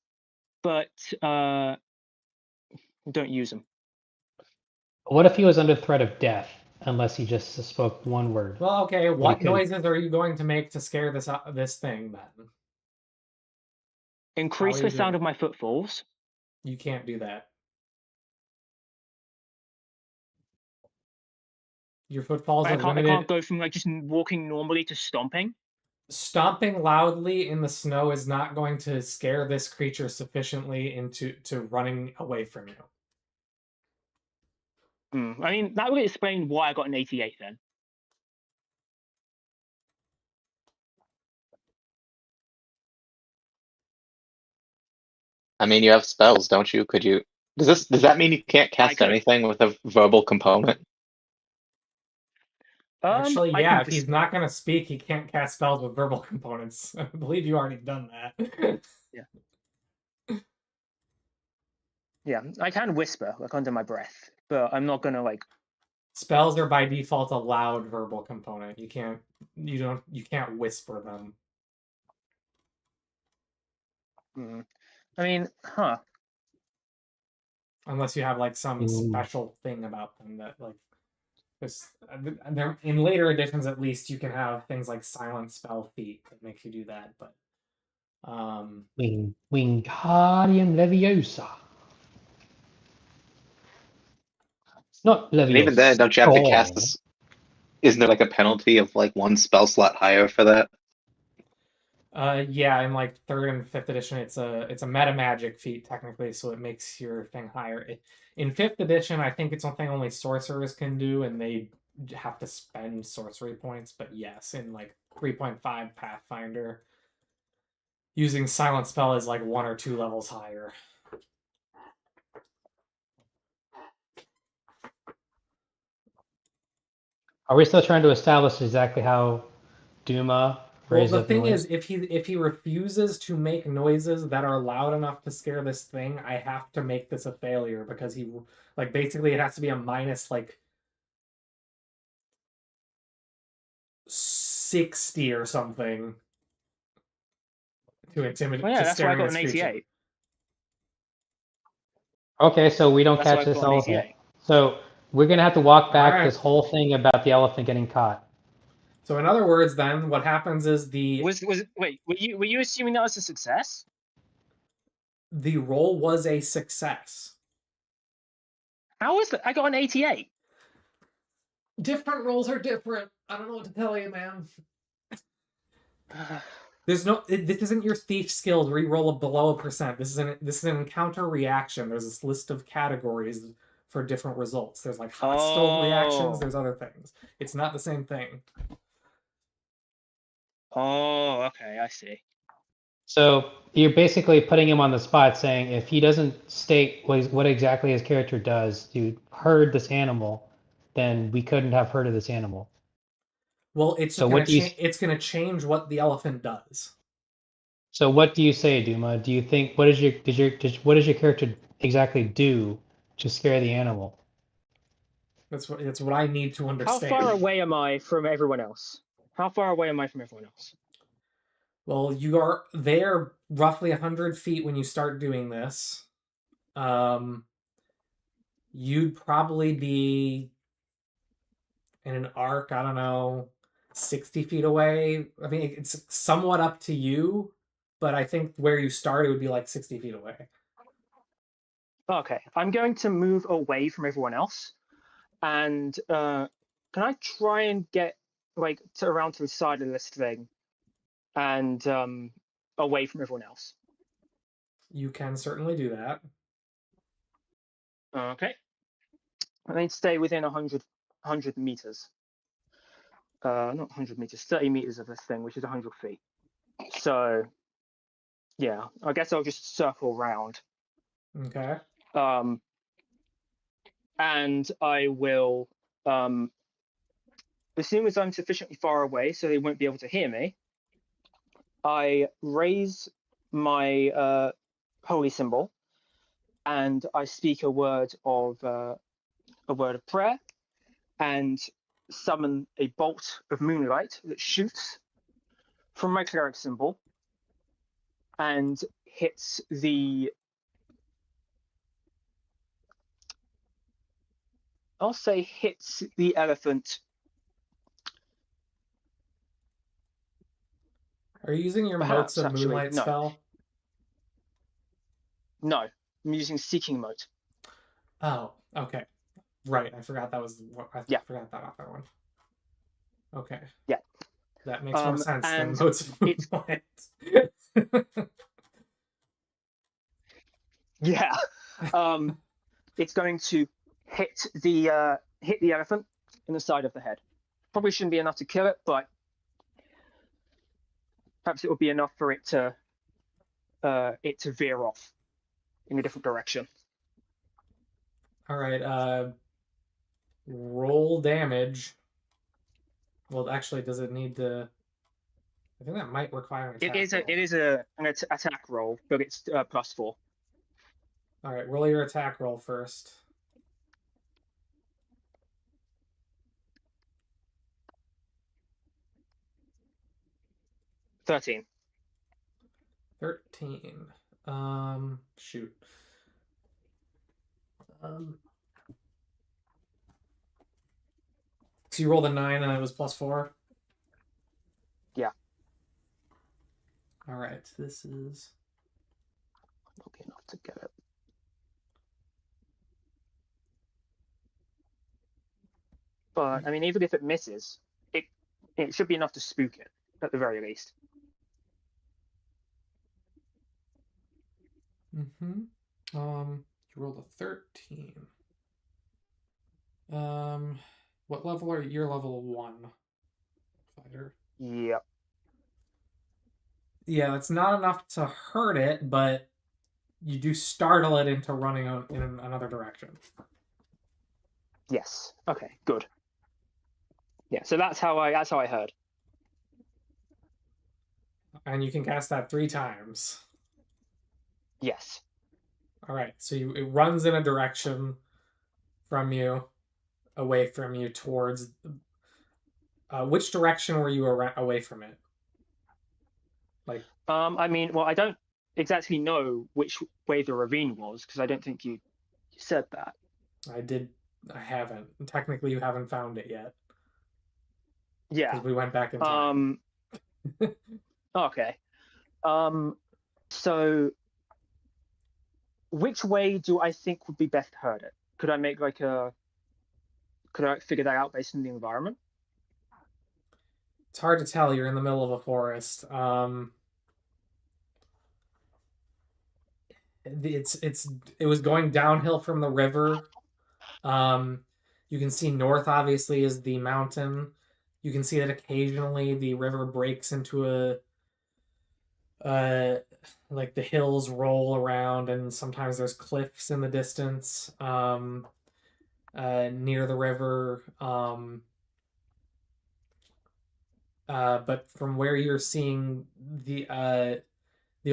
but don't use them. What if he was under threat of death unless he just spoke one word? Well, okay. What couldn't. noises are you going to make to scare this thing then? Increase the sound of my footfalls. You can't do that. Your footfalls are limited. I can't go from like just walking normally to stomping. Stomping loudly in the snow is not going to scare this creature sufficiently into running away from you. I mean, that would explain why I got an 88 then. I mean, you have spells, don't you? Could you? Does that mean you can't cast anything with a verbal component? Actually, yeah. If he's not going to speak, he can't cast spells with verbal components. I believe you already done that. Yeah. Yeah, I can whisper like under my breath, but I'm not gonna like. Spells are by default a loud verbal component. You can't whisper them. I mean, huh? Unless you have like some special thing about them that like. In later editions, at least, you can have things like silent spell feat that makes you do that. But Wingardium Leviosa. It's not Leviosa. And even then, don't you have to cast this? Isn't there like a penalty of like one spell slot higher for that? Yeah, in like 3rd and 5th edition, it's a meta magic feat technically, so it makes your thing higher. In 5th edition, I think it's something only sorcerers can do, and they have to spend sorcery points. But yes, in like 3.5 Pathfinder, using silent spell is like 1 or 2 levels higher. Are we still trying to establish exactly how Duma? Well, the thing is, if he refuses to make noises that are loud enough to scare this thing, I have to make this a failure because he, like, basically it has to be a minus like 60 or something to intimidate. Oh, yeah, that's why I got an 88. Okay, so we don't catch this elephant. So we're gonna have to walk back this whole thing about the elephant getting caught. So in other words, then what happens is wait, were you assuming that was a success? The roll was a success. How was that? I got an 88. Different rolls are different. I don't know what to tell you, man. There's no. This isn't your thief skills where you roll below 1%. This is an encounter reaction. There's this list of categories for different results. There's like hostile reactions. There's other things. It's not the same thing. Oh, okay, I see. So you're basically putting him on the spot, saying if he doesn't state what exactly his character does to herd this animal, then we couldn't have herded this animal. Well, it's going to change what the elephant does. So what do you say, Duma? Do you think what does your character exactly do to scare the animal? That's what I need to understand. How far away am I from everyone else? How far away am I from everyone else? Well, you are there roughly 100 feet when you start doing this. You'd probably be in an arc, I don't know, 60 feet away. I mean, it's somewhat up to you, but I think where you start, it would be like 60 feet away. Okay, I'm going to move away from everyone else. And can I try and get like around to the side of this thing and away from everyone else? You can certainly do that. Okay. I need to stay within 100 meters. Not 100 meters, 30 meters of this thing, which is 100 feet. So, yeah, I guess I'll just circle around. Okay. And I will, as soon as I'm sufficiently far away so they won't be able to hear me, I raise my holy symbol and I speak a word of a word of prayer and summon a bolt of moonlight that shoots from my cleric symbol and hits the, I'll say hits the elephant. Are you using your Perhaps, Motes of actually, Moonlight no. spell? No, I'm using Seeking Mote. Oh, okay. Right, I forgot that was. I Yeah. forgot that other one. Okay. Yeah. That makes more sense than and Motes of it's- Moonlight. Yeah. It's going to hit the elephant in the side of the head. Probably shouldn't be enough to kill it, but perhaps it will be enough for it to veer off in a different direction. All right. Roll damage. Well, actually, does it need to? I think that might require an attack. It is an attack roll, but it's +4. All right, roll your attack roll first. $13. 13. Shoot. So you rolled a 9 and it was +4? Yeah. All right, this is... Okay, enough to get it. But, I mean, even if it misses, it should be enough to spook it, at the very least. Mm-hmm. You rolled a 13. What level are you? You're level 1 fighter. Yep. Yeah, that's not enough to hurt it, but you do startle it into running in another direction. Yes. Okay, good. Yeah, so that's how I heard. And you can cast that 3 times. Yes. All right, so it runs in a direction from you, away from you, towards... which direction were you away from it? Like... I mean, well, I don't exactly know which way the ravine was, because I don't think you said that. I haven't. Technically, you haven't found it yet. Yeah. Because we went back in time. Okay. So which way do I think would be best to hurt it? Could I figure that out based on the environment? It's hard to tell. You're in the middle of a forest. It was going downhill from the river. You can see north, obviously, is the mountain. You can see that occasionally the river breaks into like the hills roll around, and sometimes there's cliffs in the distance near the river. But from where you're seeing the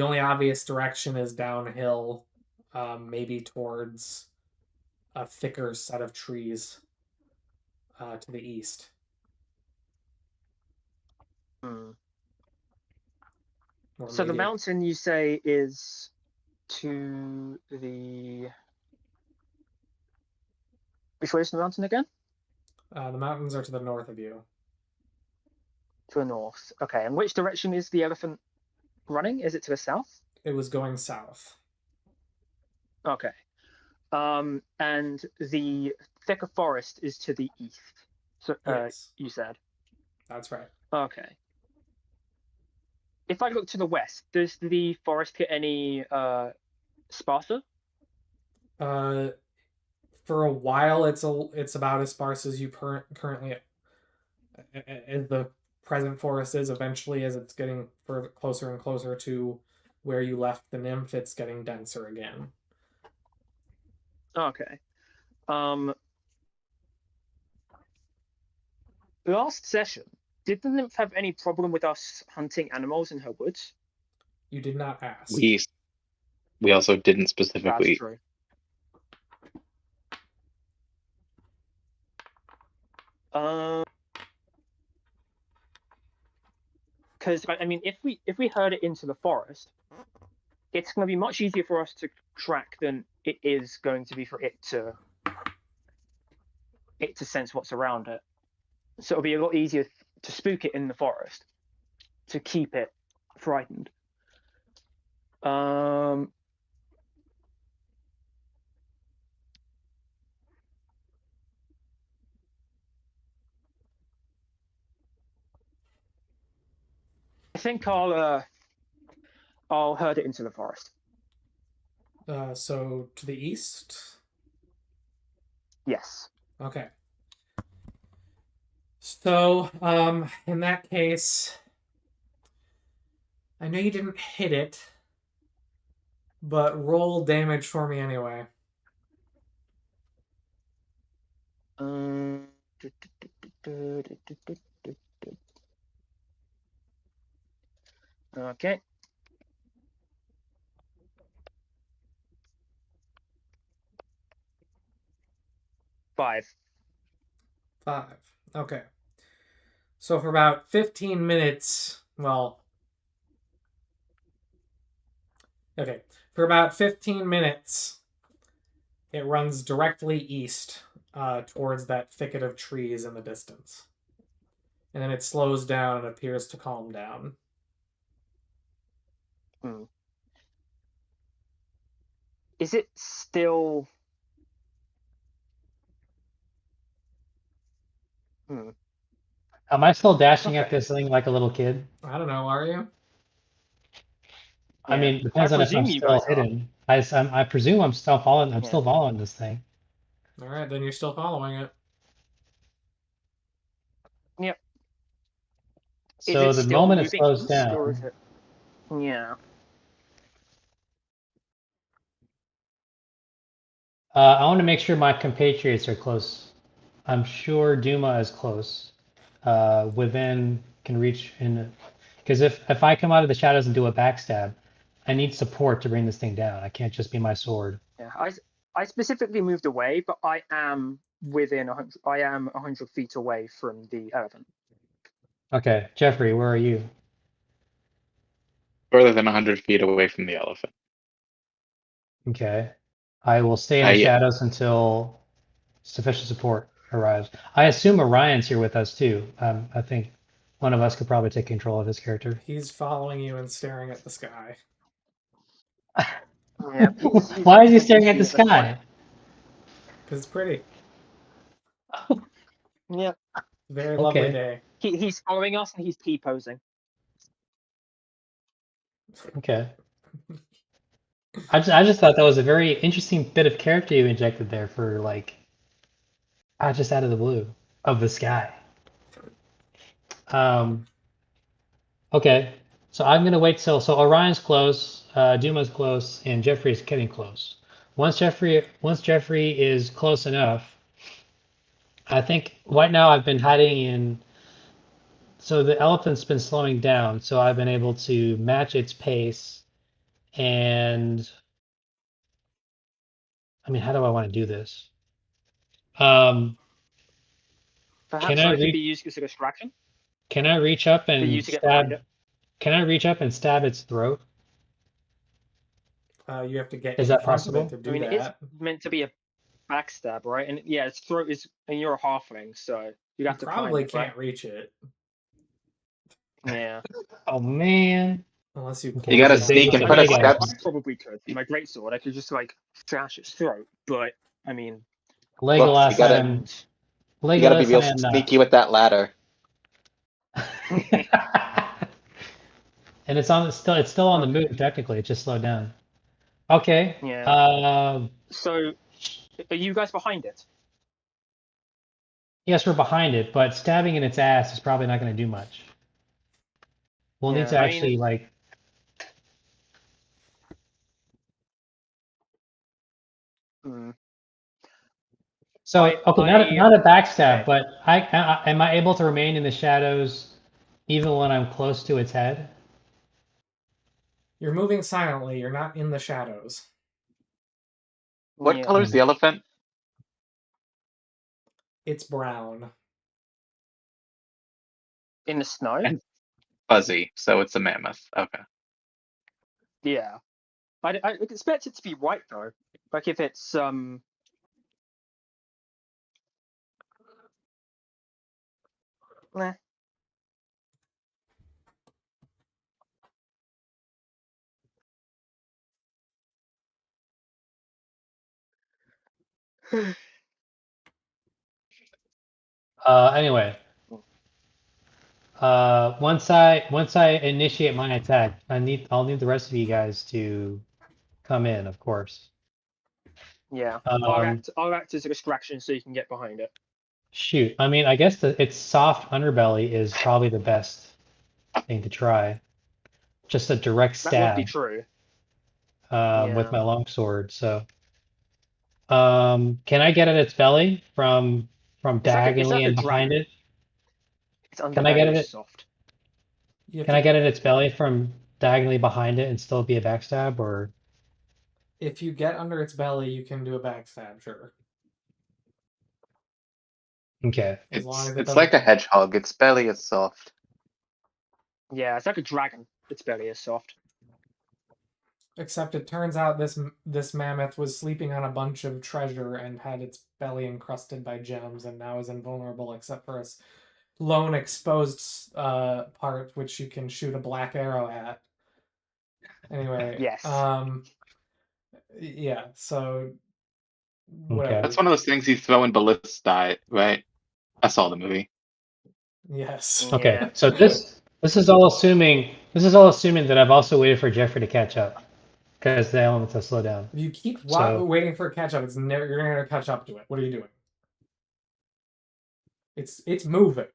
only obvious direction is downhill, maybe towards a thicker set of trees to the east. So the mountain, you say, is to the... Which way is the mountain again? The mountains are to the north of you. To the north. Okay, and which direction is the elephant running? Is it to the south? It was going south. Okay. And the thicker forest is to the east. So Yes. You said. That's right. Okay. If I look to the west, does the forest get any sparser? For a while, it's about as sparse as you currently as the present forest is. Eventually, as it's getting closer and closer to where you left the nymph, it's getting denser again. Okay. Last session, did the nymph have any problem with us hunting animals in her woods? You did not ask. We also didn't specifically. That's true. Because I mean, if we herd it into the forest, it's going to be much easier for us to track than it is going to be for it to sense what's around it. So it'll be a lot easier to spook it in the forest to keep it frightened. I think I'll herd it into the forest. So to the east? Yes. Okay. So, in that case, I know you didn't hit it, but roll damage for me anyway. Okay. 5. 5. Okay. So for about 15 minutes, well... Okay. For about 15 minutes, it runs directly east towards that thicket of trees in the distance. And then it slows down and appears to calm down. Is it still... Am I still dashing at Okay. this thing like a little kid? I don't know, are you? I Yeah. mean, depends I on if I'm presume you still guys are. hidden. I presume I'm still following. I'm Yeah. still following this thing. All right, then you're still following it. Yep. So Is it the still moment it moving slows east, or is down, it... Yeah. I want to make sure my compatriots are close. I'm sure Duma is close. Within can reach in, because if I come out of the shadows and do a backstab, I need support to bring this thing down. I can't just be my sword. Yeah. I specifically moved away, but I am within 100. I am 100 feet away from the elephant. Okay, Jeffrey, where are you? Further than 100 feet away from the elephant. Okay, I will stay in the shadows until sufficient support arrives. I assume Orion's here with us too. I think one of us could probably take control of his character. He's following you and staring at the sky. Yeah. Why is he staring at the sky? Because it's pretty. Yeah. Very lovely Okay. day. He's following us and he's T-posing. Okay. I just thought that was a very interesting bit of character you injected there for like, just out of the blue of the sky. Okay, so I'm gonna wait till Orion's close, Duma's close, and Jeffrey's getting close. Once Jeffrey is close enough, I think right now I've been hiding in. So the elephant's been slowing down, so I've been able to match its pace. And I mean, how do I want to do this? Perhaps Can I I could be used as a distraction Can I reach up for you and to get behind stab? it. Can I reach up and stab its throat? You have to get Is in that front of possible? it to do I mean, that. it's meant to be a backstab, right? And yeah, its throat is, and you're a halfling, so you'd have to probably climb it, can't reach it right? Yeah. Oh man. unless you. Okay, You gotta this is sneak big- and a put a big I elephant. probably could. With my greatsword, I could just like slash its throat, but I mean, Legolas, you gotta- I am. and You gotta be Legolas, real I am not. sneaky with that ladder. And it's still on the move technically. It just slowed down. Okay. yeah. So, are you guys behind it? Yes, we're behind it, but stabbing in its ass is probably not going to do much. We'll need to Yeah, I actually mean- like. So okay, not a backstab, okay. but am I able to remain in the shadows even when I'm close to its head? You're moving silently. You're not in the shadows. What Yeah. color is the elephant? It's brown. In the snow? And- Fuzzy, so it's a mammoth. Okay. Yeah. I expect it to be white though. Like if it's nah. Anyway, once I initiate my attack, I'll need the rest of you guys to come in, of course. Yeah. Um, I'll act as a distraction so you can get behind it. shoot, I mean, I guess its soft underbelly is probably the best thing to try. Just a direct That would be stab true. with Yeah. my longsword. So, can I get at its belly from Is that diagonally the and behind dragon? it? Its Can I get underbelly at is it? soft. You have Can to, I get at its belly from diagonally behind it and still be a backstab, or? if you get under its belly, you can do a backstab, sure. Okay. As long as it It's like a doesn't. hedgehog. Its belly is soft. Yeah, it's like a dragon. Its belly is soft. Except it turns out this mammoth was sleeping on a bunch of treasure and had its belly encrusted by gems and now is invulnerable except for a lone exposed part which you can shoot a black arrow at. Anyway, Yes. yeah, so Okay. whatever. That's one of those things you throw in ballistae, right? I saw the movie. Yes. Okay. Yeah. So this is all assuming that I've also waited for Jeffrey to catch up, because the elements have slowed down. If you keep So- waiting for a catch up, it's never you're never gonna catch up to it. What are you doing? It's moving.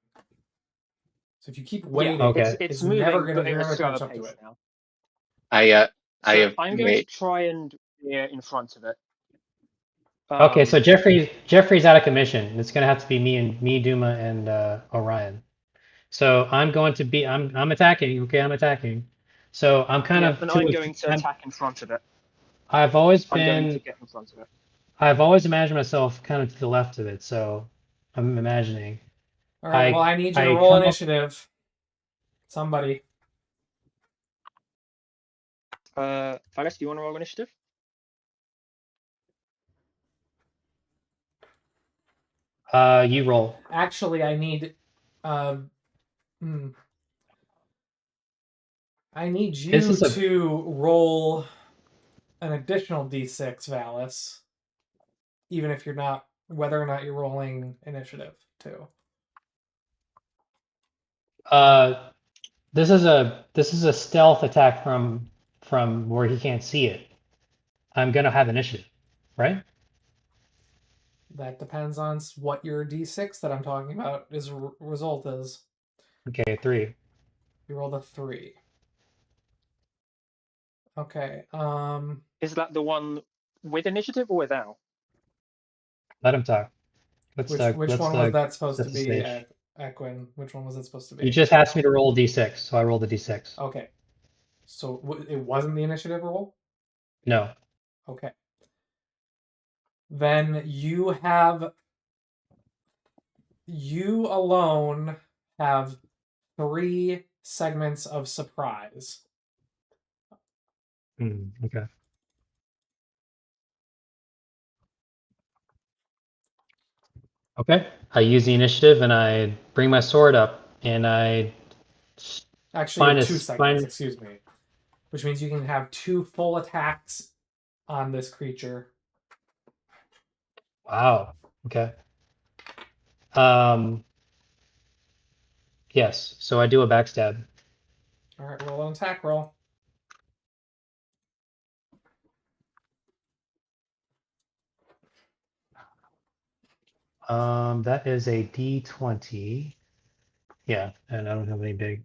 So if you keep waiting, Okay. It's never moving, gonna but you're in a never slower catch up to pace it. now. I So have I'm going to made try and veer in front of it. Okay, so Jeffrey's out of commission. It's gonna have to be me, Duma, and Orion. So I'm attacking. Okay, I'm attacking. So I'm kind yeah, of and I'm going to attack in front of it. I've always I'm going to been get in front of it. I've always imagined myself kind of to the left of it. So I'm imagining. All right. Well, I need you to I roll come up- initiative. Somebody. Fagus, do you want to roll initiative? You roll. Actually, I need. I need you This is to roll an additional d6, Valis, even if you're not, whether or not you're rolling initiative too. This is a stealth attack from where he can't see it. I'm gonna have initiative, right? That depends on what your d6 that I'm talking about is result is. Okay, 3. You rolled a 3. Okay. Is that the one with initiative or without? Let him talk. Which one was that supposed to be, stage. Equin? Which one was it supposed to be? You just asked me to roll a d6, so I rolled a d6. Okay. So it wasn't the initiative roll? No. Okay. Then you alone have 3 segments of surprise. Okay. Okay. I use the initiative and I bring my sword up and I Actually, you find have a 2 segments, excuse me. Which means you can have 2 full attacks on this creature. Wow. Okay. Yes. So I do a backstab. All right, roll an attack roll. That is a d20. Yeah, and I don't have any big.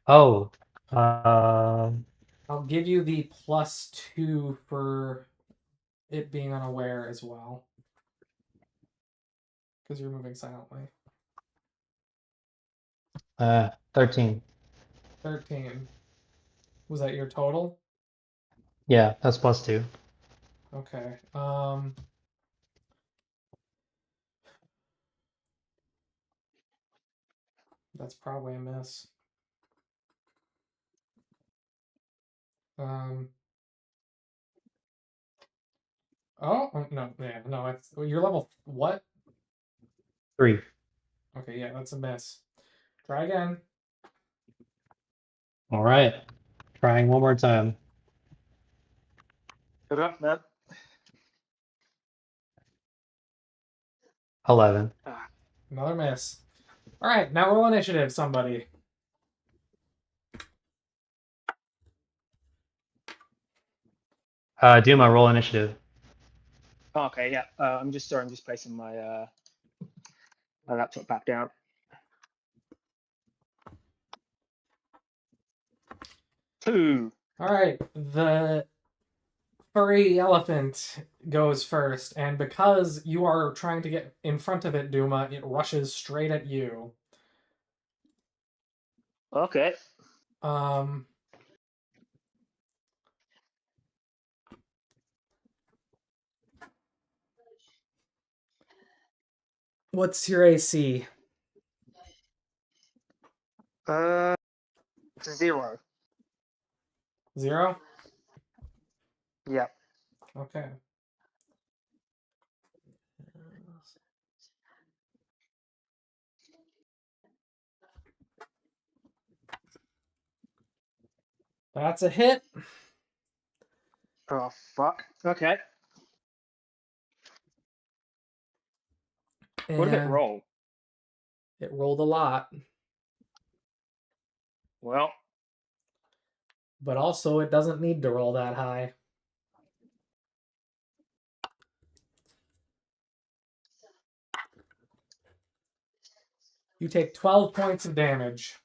Oh. I'll give you the +2 for it being unaware as well. Because you're moving silently. 13. 13. Was that your total? Yeah, that's +2. Okay. That's probably a miss. Oh no, yeah, no. It's you're level what? 3. Okay, yeah, that's a miss. Try again. All right. Trying one more time. Good luck, man. 11. Another miss. All right, now roll initiative, somebody. Duma, roll initiative. Okay, yeah. I'm just placing my my laptop back down. Two. All right, the furry elephant goes first, and because you are trying to get in front of it, Duma, it rushes straight at you. Okay. What's your AC? 0. 0? Yeah. Okay. That's a hit. Oh fuck. Okay. What did it And roll? it rolled a lot, Well, but also it doesn't need to roll that high. You take 12 points of damage.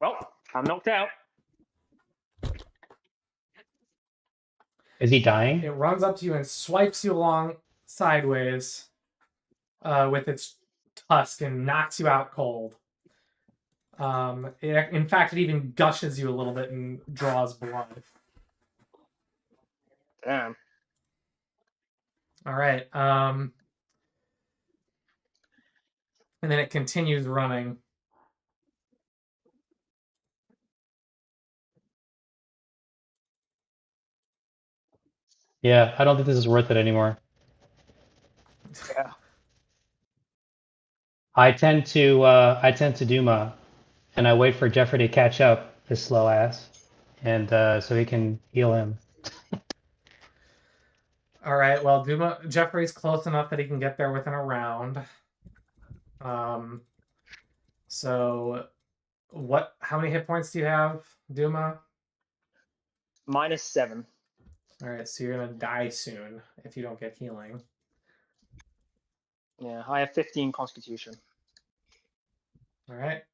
I'm knocked out. Is he dying? It runs up to you and swipes you along sideways with its tusk and knocks you out cold. In fact, it even gushes you a little bit and draws blood. Damn. All right. And then it continues running. Yeah, I don't think this is worth it anymore. Yeah. I tend to Duma, and I wait for Jeffrey to catch up, his slow ass, and so he can heal him. All right. Well, Jeffrey's close enough that he can get there within a round. So how many hit points do you have, Duma? -7. All right, so you're gonna die soon if you don't get healing. Yeah, I have 15 constitution. All right.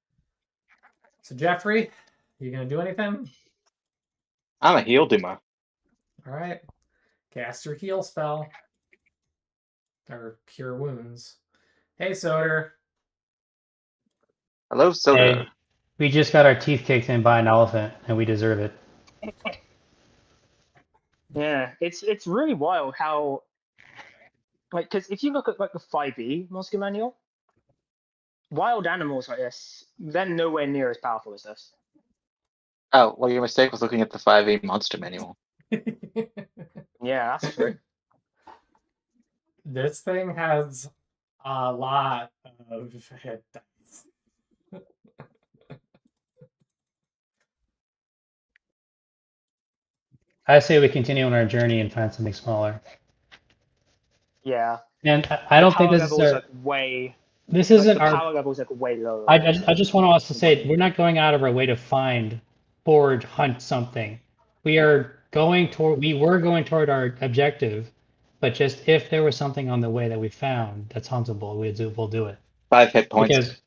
So Jeffrey, you gonna do anything? I'm a heal Duma. All right. Cast your heal spell. Or cure wounds. Hey, Soder. Hello, Soda. Hey, we just got our teeth kicked in by an elephant, and we deserve it. Yeah, it's really wild how, like, because if you look at like the 5e monster manual, wild animals like this, they're nowhere near as powerful as this. Oh, well, your mistake was looking at the 5e monster manual. Yeah, that's true. This thing has a lot of hit dice. I say we continue on our journey and find something smaller. Yeah. And I don't think Power this is levels our. like way. This Like, isn't the our. power levels like way lower. I just want us to say we're not going out of our way to find, forge, hunt something. We were going toward our objective, but just if there was something on the way that we found that's huntable, we'll do it. 5 hit points. Because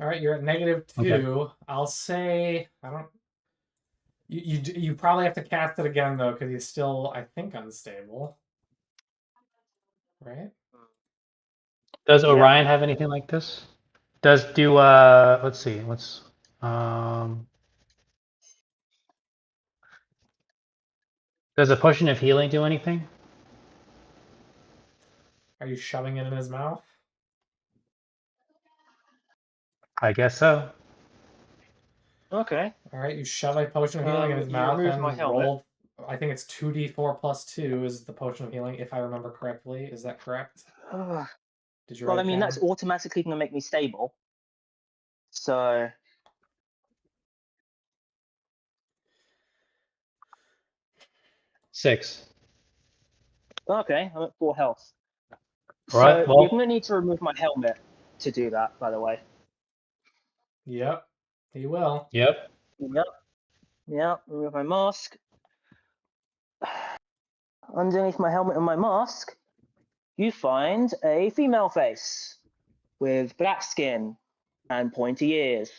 All right, you're at -2. Okay. I'll say I don't. You probably have to cast it again though because he's still, I think, unstable. Right? Does Yeah. Orion have anything like this? Let's see, does a potion of healing do anything? Are you shoving it in his mouth? I guess so. Okay. All right, you shove a potion of healing in his You mouth remove and my helmet. roll. I think it's 2d4 plus 2 is the potion of healing, if I remember correctly. Is that correct? Ugh. Did you Well, write I it mean, down? that's automatically going to make me stable. So, 6. okay, I'm at 4 health. All right. So, you're Well, going to need to remove my helmet to do that, by the way. Yep, he will. yep. Yep. Yep. Remove my mask. Underneath my helmet and my mask, you find a female face with black skin and pointy ears.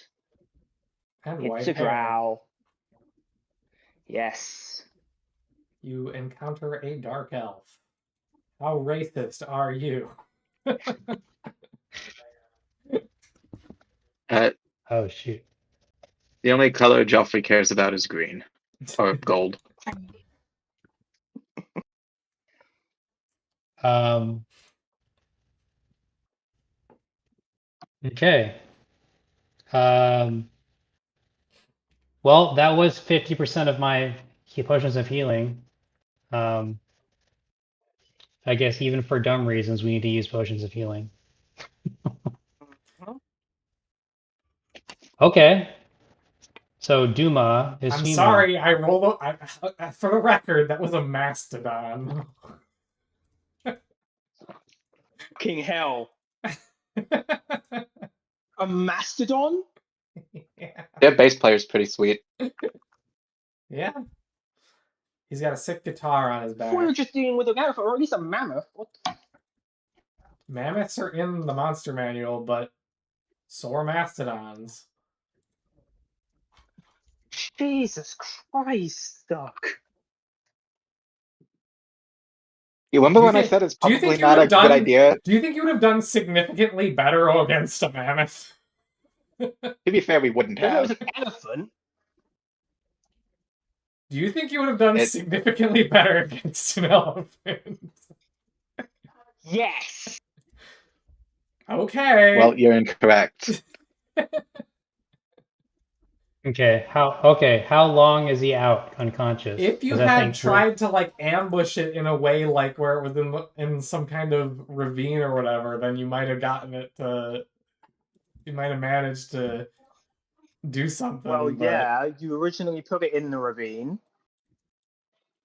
And It's white a hair. drow. Yes. You encounter a dark elf. How racist are you? Oh shoot. The only color Joffrey cares about is green or gold. Okay. Well, that was 50% of my potions of healing. I guess even for dumb reasons, we need to use potions of healing. Okay. So Duma is I'm female. sorry, I rolled. For the record, that was a mastodon. King hell. A mastodon? Yeah. Their bass player's pretty sweet. Yeah. He's got a sick guitar on his I thought we were back. just dealing with a mammoth, or at least a mammoth. What? Mammoths are in the monster manual, but so are mastodons. Jesus Christ, Doc. You remember when I said it's Do you probably think you not would a have good done? idea? Do you think you would have done significantly better against a mammoth? To be fair, we wouldn't If it was have. an elephant, Do you think you would have done It- significantly better against an elephant? yes. Okay. Well, you're incorrect. Okay. How long is he out unconscious? If you 'Cause I had think tried to like ambush it in a way like where it was in some kind of ravine or whatever, then you might have gotten it to. You might have managed to do something. Well, but yeah, you originally put it in the ravine.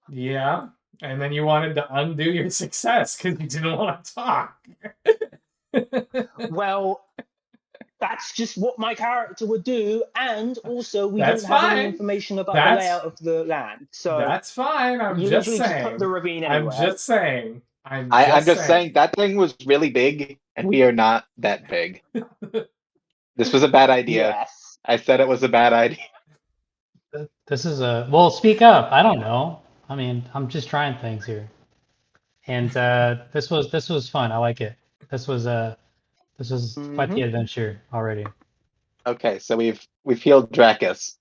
yeah, and then you wanted to undo your success because you didn't want to talk. Well, that's just what my character would do, and also we That's didn't have any fine. information about the That's layout of the land, so that's fine. I'm you just literally just put saying. the ravine I'm anywhere. just saying. I'm I'm just saying that thing was really big, and we are not that big. This was a bad idea. Yes. I said it was a bad idea. this is a well. Speak up. I don't know. I mean, I'm just trying things here. And this was fun. I like it. This was quite the adventure already. Okay, so we've healed Dracus.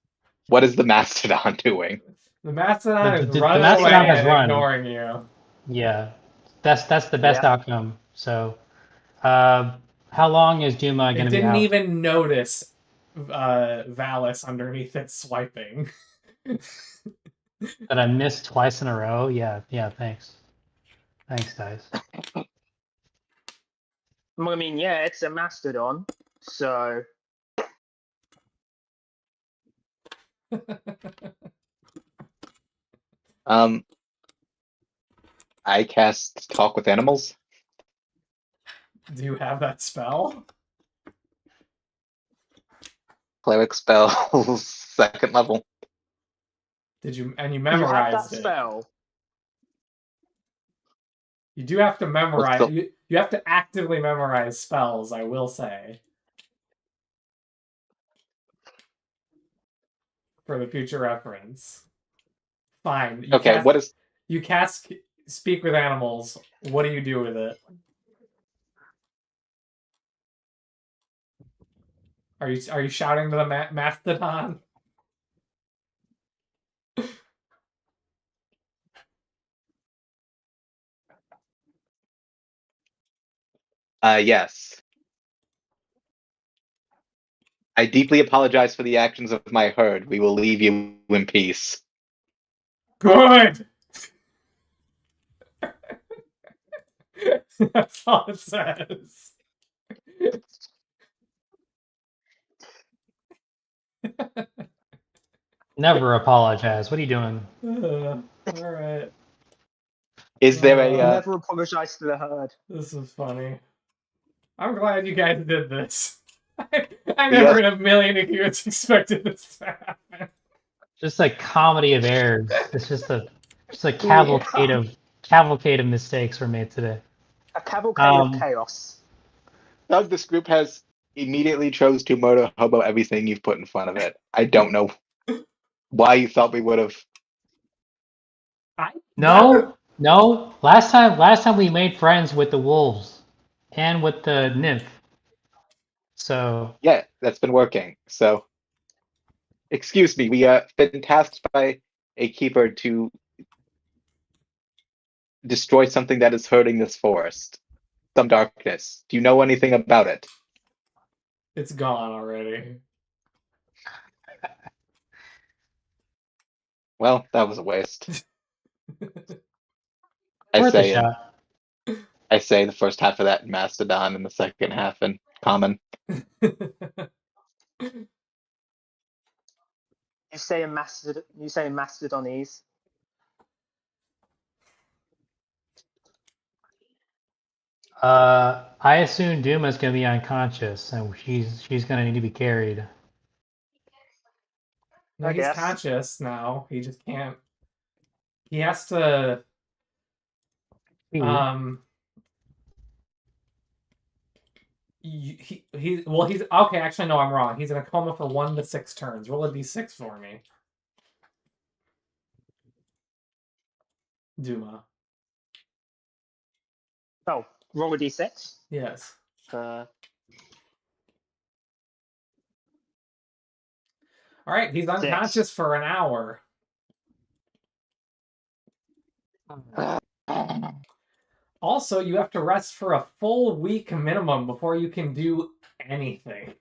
What is the Mastodon doing? The Mastodon is The running Mastodon away has and run. ignoring you. Yeah, that's the best outcome. So, how long is Duma It going to be didn't out? even notice Valis underneath it swiping. That I missed twice in a row? Yeah, thanks. Thanks, guys. I mean, yeah, it's a mastodon, so I cast Talk with Animals. Do you have that spell? Cleric spell, second level. Did you? And you you have that memorized it. spell. You do have to memorize. Well, You have to actively memorize spells. I will say. For the future reference. Fine. Okay, what is? You cast Speak with Animals. What do you do with it? Are you shouting to the mastodon? Yes. I deeply apologize for the actions of my herd. We will leave you in peace. Good. That's all it says. Never apologize. What are you doing? All right. Is there a Never apologize to the herd. This is funny. I'm glad you guys did this. I Yeah. never in a million years expected this to happen. Just a comedy of errors. It's just a cavalcade of mistakes were made today. A cavalcade of Um, chaos. Doug, this group has immediately chose to murder hobo everything you've put in front of it. I don't know why you thought we would have. No. Last time we made friends with the wolves and with the nymph. So Yeah, that's been working. So, excuse me, we been tasked by a keeper to destroy something that is hurting this forest. Some darkness. Do you know anything about it? It's gone already. Well, that was a waste. worth a shot. I say the first half of that in Mastodon and the second half in Common. You say in Mastodonese. I assume Duma's gonna be unconscious, and she's gonna need to be carried. No, I he's guess. conscious now. He just can't. He has to. He's okay. Actually, no, I'm wrong. He's in a coma for 1 to 6 turns. Roll a d6 for me, Duma. Oh, roll a d6. Yes. All right, he's unconscious for an hour. Also, you have to rest for a full week minimum before you can do anything.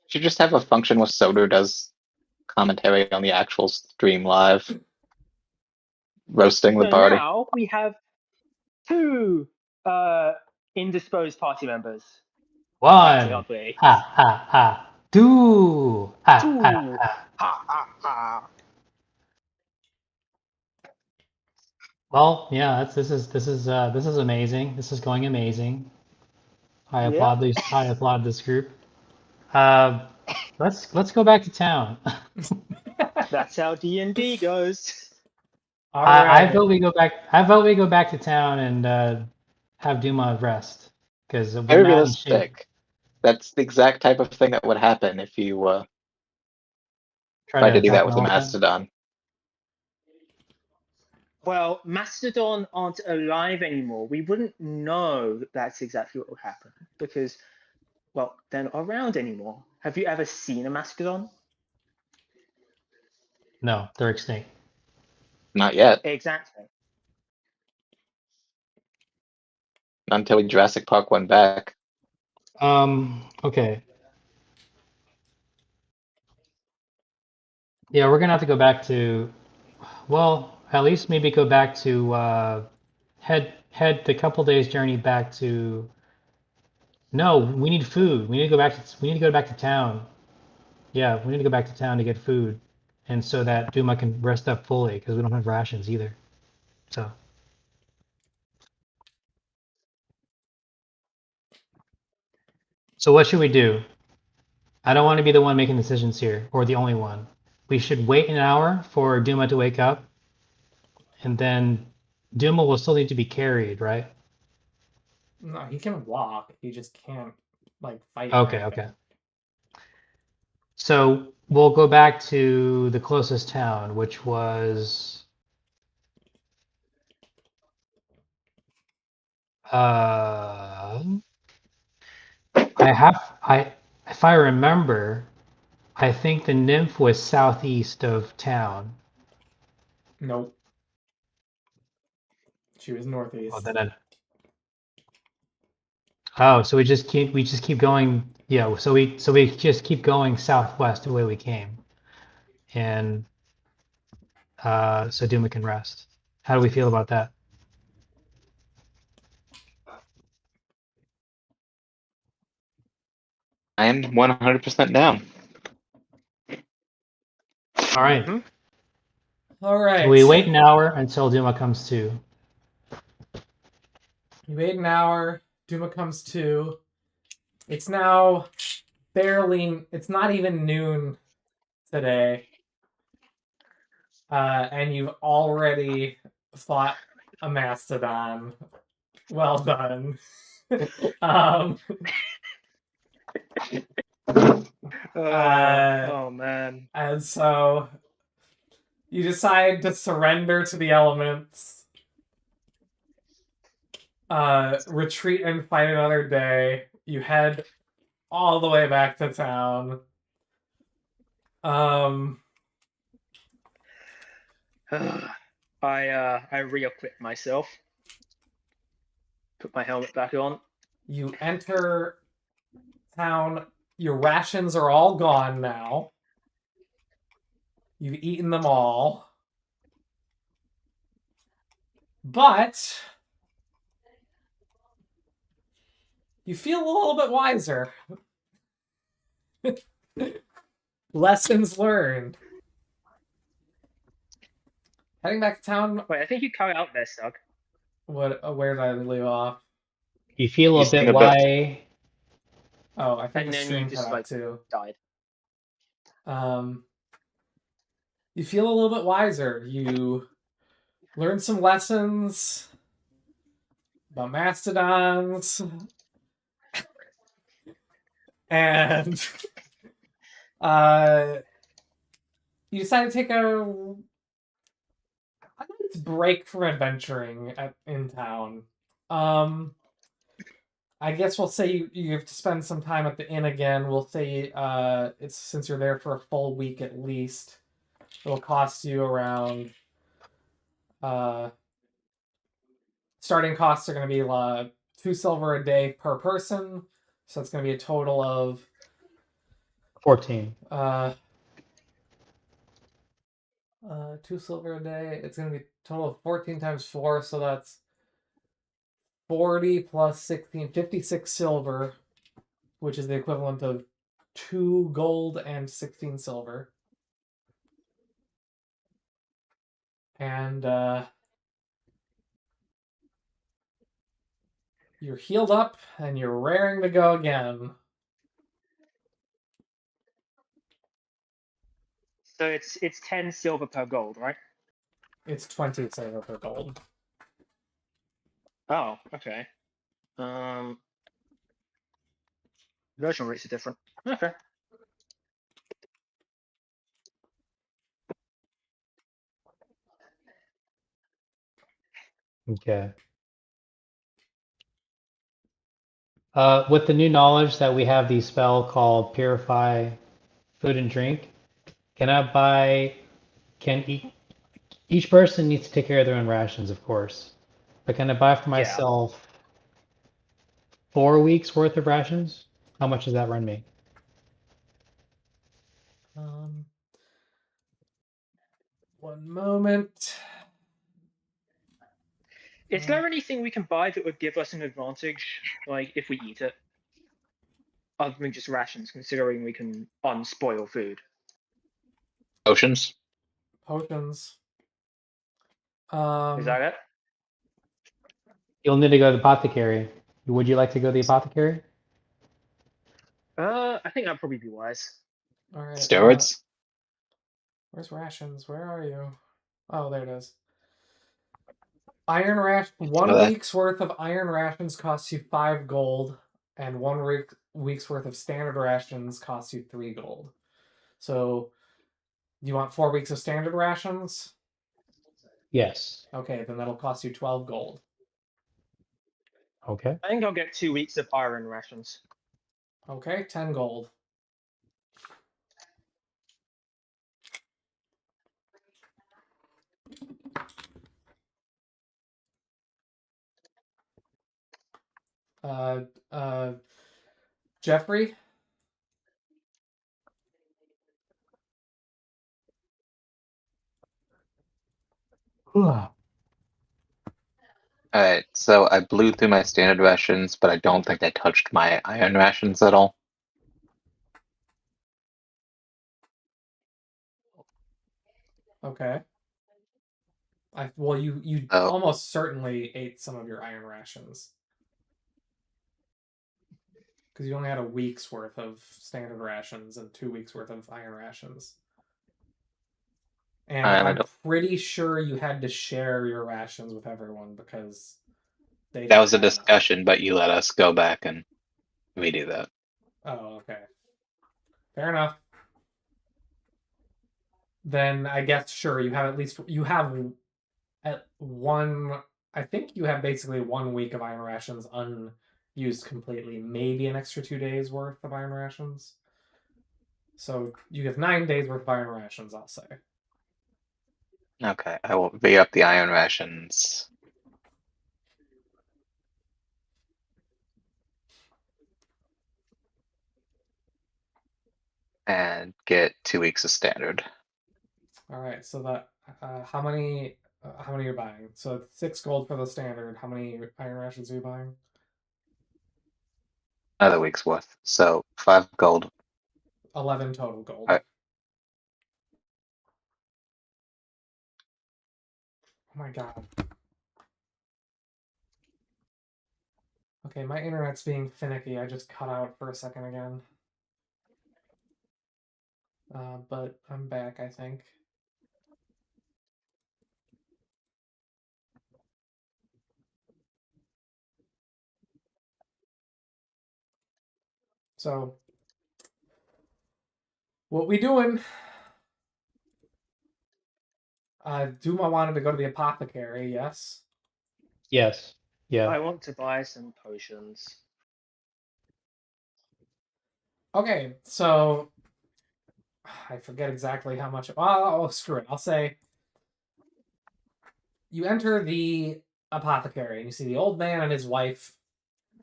Should just have a function where Soder does commentary on the actual stream live, roasting the So party. now we have 2 indisposed party members. 1. Up there. Ha ha ha. 2. Ha 2. ha ha. Ha ha ha. Well, yeah, this is amazing. This is going amazing. I applaud this group. Let's go back to town. That's how D&D goes. All right. I vote we go back. I vote we go back to town and have Duma rest because we're Very not in shape. realistic. That's the exact type of thing that would happen if you tried to do that with a Mastodon. Well, Mastodon aren't alive anymore. We wouldn't know that that's exactly what will happen because, well, they're not around anymore. Have you ever seen a Mastodon? No, they're extinct. Not yet. Exactly. Not until we Jurassic Park went back. Okay. Yeah, we're gonna have to go back to. Well, at least maybe go back to head the couple days journey back to. No, we need food. We need to go back to town. Yeah, we need to go back to town to get food, and so that Duma can rest up fully because we don't have rations either. So. So what should we do? I don't want to be the one making decisions here, or the only one. We should wait an hour for Duma to wake up, and then Duma will still need to be carried, right? No, he can walk. He just can't fight. Okay. So we'll go back to the closest town, which was if I remember, I think the Nymph was southeast of town. Nope. She was northeast. Oh, then Oh, so we just keep going. Yeah, so we just keep going southwest the way we came, and so Duma can rest. How do we feel about that? I am 100% down. All right. Mhm. All right. So we wait an hour until Duma comes to. You wait an hour. Duma comes to. It's now barely. It's not even noon today. And you've already fought a mastodon. Well done. um, Oh man. and so you decide to surrender to the elements, retreat and fight another day. You head all the way back to town. I re-equip myself. Put my helmet back on. You enter town. Your rations are all gone now. You've eaten them all. But you feel a little bit wiser. Lessons learned. Heading back to town. Wait, I think you cut out there, Stug. Where did I leave off? You feel You a seem bit a bit- why. Oh, I think And the then you stream just cut out too. died. You feel a little bit wiser. You learn some lessons about mastodons, and you decide to take a nice break from adventuring in town. I guess we'll say you have to spend some time at the inn again. We'll say it's since you're there for a full week at least. It'll cost you around. Starting costs are going to be 2 silver a day per person, so it's going to be a total of 14. 2 silver a day. It's going to be a total of 14 times 4, so that's 40 plus 16, 56 silver, which is the equivalent of 2 gold and 16 silver. And you're healed up and you're raring to go again. So it's 10 silver per gold, right? It's 20 silver per gold. Oh, okay. Version rates are different. Okay. Okay. With the new knowledge that we have the spell called Purify Food and Drink, can I buy? Each person needs to take care of their own rations, of course. But can I buy for Yeah. myself 4 weeks worth of rations? How much does that run me? One moment. Is there anything we can buy that would give us an advantage, like if we eat it? Other than just rations, considering we can unspoil food. Potions. Potions. Is that it? You'll need to go to the apothecary. Would you like to go to the apothecary? I think that'd probably be wise. All right. Steroids. Where's rations? Where are you? Oh, there it is. Iron ration. 1 week's worth of iron rations costs you 5 gold, and 1 week's worth of standard rations costs you 3 gold. So, you want 4 weeks of standard rations? Yes. Okay, then that'll cost you 12 gold. Okay. I think I'll get 2 weeks of iron rations. Okay, 10 gold. Jeffrey. Alright, so I blew through my standard rations, but I don't think I touched my iron rations at all. Okay. Well, you Oh. almost certainly ate some of your iron rations. Because you only had a week's worth of standard rations and 2 weeks worth of iron rations. And I'm pretty sure you had to share your rations with everyone because they That was a didn't have enough. discussion, but you let us go back and redo that. Oh, okay. Fair enough. Then I guess sure you have at one. I think you have basically 1 week of iron rations unused completely. Maybe an extra 2 days worth of iron rations. So you have 9 days worth of iron rations, I'll say. Okay, I will re-up the iron rations. And get 2 weeks of standard. All right, so that how many are you buying? So 6 gold for the standard. How many iron rations are you buying? Another week's worth. So 5 gold. 11 total gold. All right. Oh my god. Okay, my internet's being finicky. I just cut out for a second again. But I'm back, I think. So, what we doing? Duma wanted to go to the apothecary, yes? Yes. Yeah. I want to buy some potions. Okay, so I forget exactly how much. Oh, screw it. I'll say you enter the apothecary and you see the old man and his wife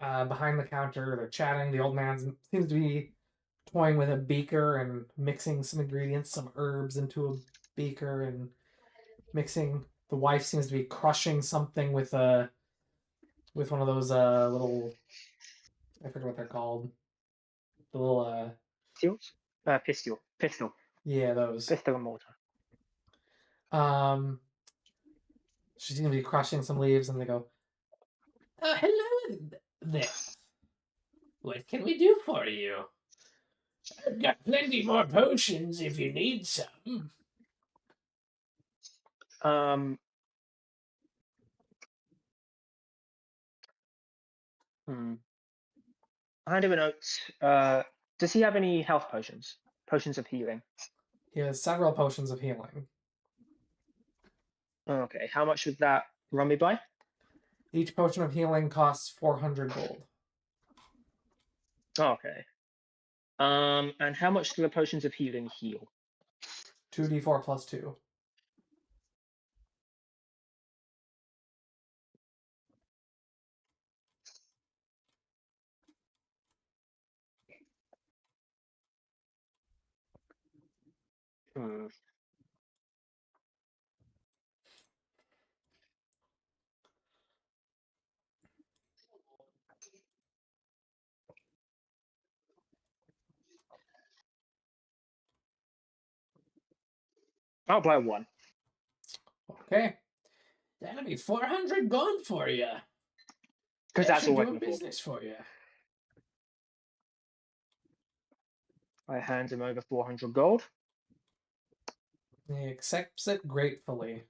behind the counter. They're chatting. The old man seems to be toying with a beaker and mixing some ingredients, some herbs into a beaker and mixing. The wife seems to be crushing something with one of those little, I forget what they're called. The little Pistols? Pistol. yeah, those. Pistol and mortar. She's gonna be crushing some leaves, and they go, hello there. What can we do for you? I've got plenty more potions if you need some. I hand him a note. Does he have any health potions? Potions of healing? He has several potions of healing. Okay, how much would that run me by? Each potion of healing costs 400 gold. Okay. And how much do the potions of healing heal? 2d4 plus 2. I'll buy one. Okay. That'll be 400 gold for you. Because that's all I can do afford. business for you. I hand him over 400 gold. He accepts it gratefully.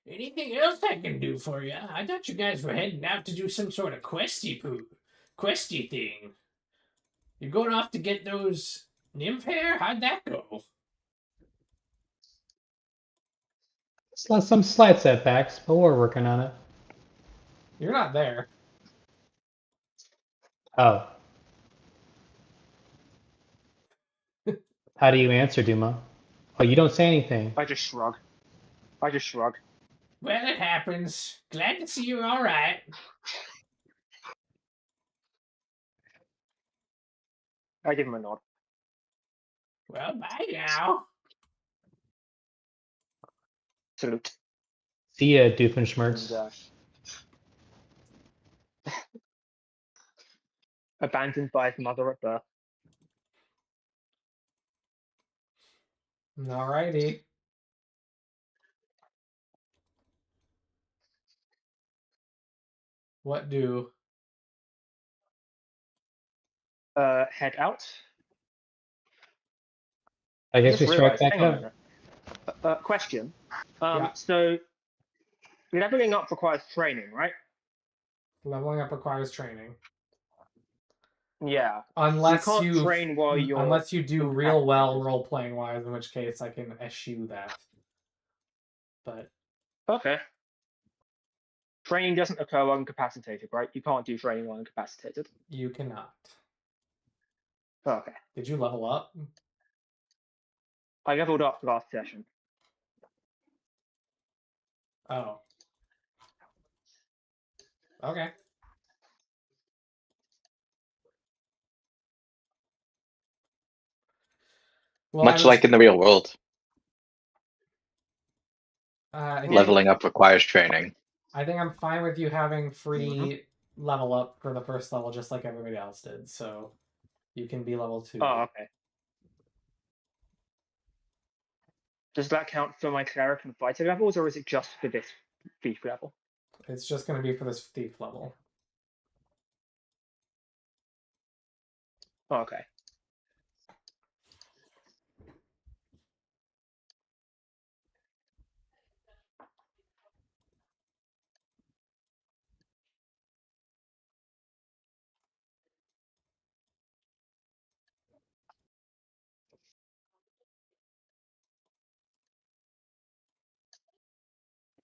Anything else I can do for you? I thought you guys were heading out to do some sort of questy thing. You're going off to get those nymph hair? How'd that go? Some slight setbacks, but we're working on it. You're not there. Oh. How do you answer, Duma? Oh, you don't say anything. I just shrug. Well, it happens. Glad to see you're all right. I give him a nod. Well, bye now. Salute. See ya, Doofenshmirtz. And, abandoned by his mother at birth. Alrighty. What do? Head out. I guess we just strike realized, back hang on a up. minute. Question. Yeah. So leveling up requires training, right? Leveling up requires training. Yeah. Unless so you can't train while you're unless you do real well incapacitated. role playing wise, in which case I can eschew that. But Okay. Training doesn't occur while incapacitated, right? You can't do training while incapacitated. you cannot. Okay. Did you level up? I leveled up last session. Oh. Okay. Well, Much like in the real world, leveling up requires training. I think I'm fine with you having free level up for the first level, just like everybody else did. So you can be level 2. Oh, okay. Does that count for my cleric and fighter levels, or is it just for this thief level? It's just going to be for this thief level. Oh, okay.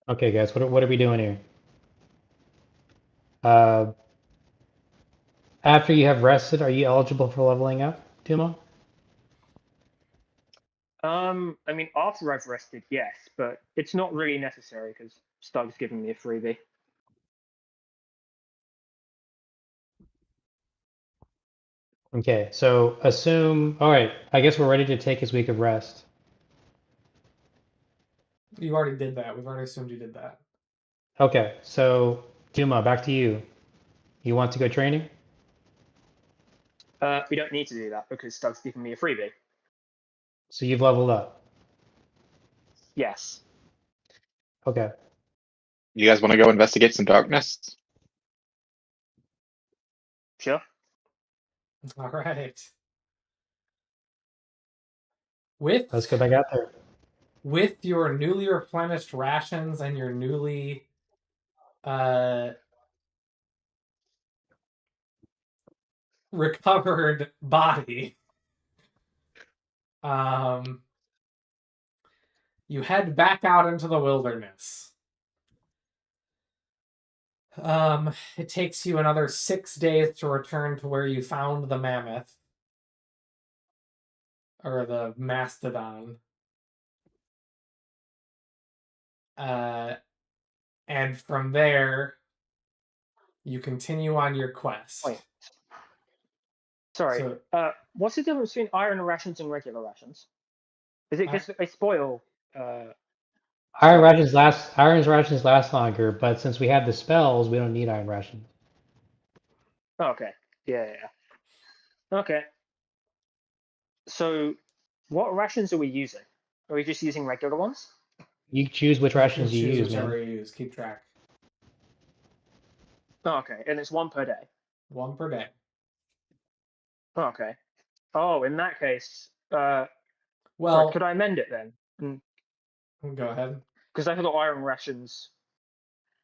Okay, guys, what are we doing here? After you have rested, are you eligible for leveling up, Tumo? I mean, after I've rested, yes, but it's not really necessary because Stug's giving me a freebie. Okay, so assume. All right, I guess we're ready to take his week of rest. You already did that. We've already assumed you did that. Okay, so Duma, back to you. You want to go training? We don't need to do that because Stug's giving me a freebie. So you've leveled up. Yes. Okay. You guys want to go investigate some darkness? Sure. All right. With Let's go back out there. With your newly replenished rations and your newly recovered body, you head back out into the wilderness. It takes you another 6 days to return to where you found the mammoth. Or the mastodon. And from there, you continue on your quest. Wait. Sorry. So, what's the difference between iron rations and regular rations? Is it just that they spoil? Iron rations last longer, but since we have the spells, we don't need iron rations. Oh, okay. Yeah. Okay. So, what rations are we using? Are we just using regular ones? You choose which rations you choose use, whichever man. you use. Keep track. Oh, okay, and it's 1 per day. 1 per day. Oh, okay. Oh, in that case, well, sorry, could I amend it then? Go ahead. Because I thought iron rations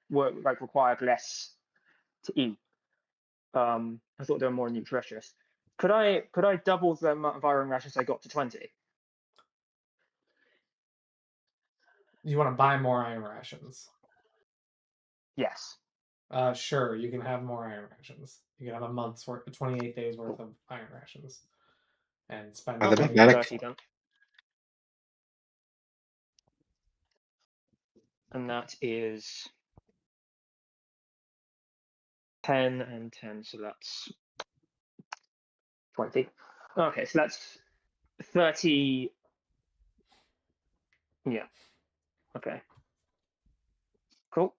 were required less to eat. I thought they were more nutritious. Could I double the amount of iron rations I got to 20? You want to buy more iron rations? Yes. Sure, you can have more iron rations. You can have a month's worth, 28 days worth of iron rations, and spend. Are they Okay, magnetic? 30 then. And that is 10 and 10, so that's 20. Okay, so that's 30. Yeah. Okay. Cool.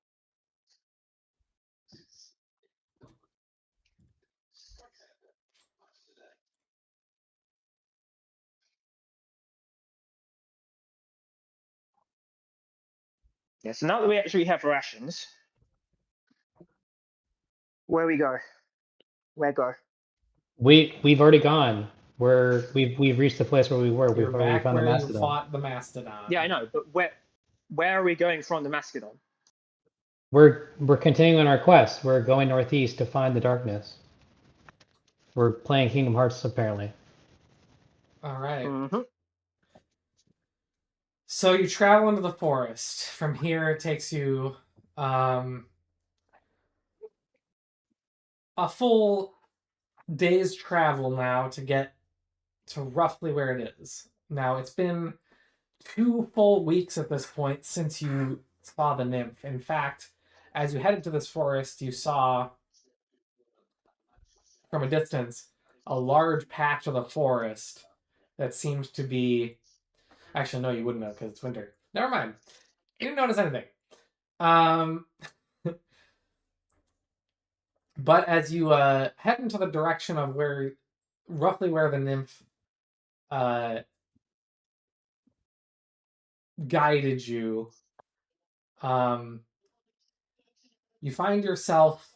Yeah, so now that we actually have rations, where we go? Where go? We've already gone. We've reached the place where we were. You're We've already back found the where you mastodon. fought the mastodon. Yeah, I know, but where are we going from the Mastodon? We're continuing our quest. We're going northeast to find the darkness. We're playing Kingdom Hearts apparently. All right. Mm-hmm. So you travel into the forest. From here, it takes you a full day's travel now to get to roughly where it is. Now, it's been 2 full weeks at this point since you saw the nymph. In fact, as you headed to this forest, you saw from a distance a large patch of the forest that seems to be. Actually, no, you wouldn't know because it's winter. Never mind. You didn't notice anything. But as you head into the direction of roughly where the nymph guided you, you find yourself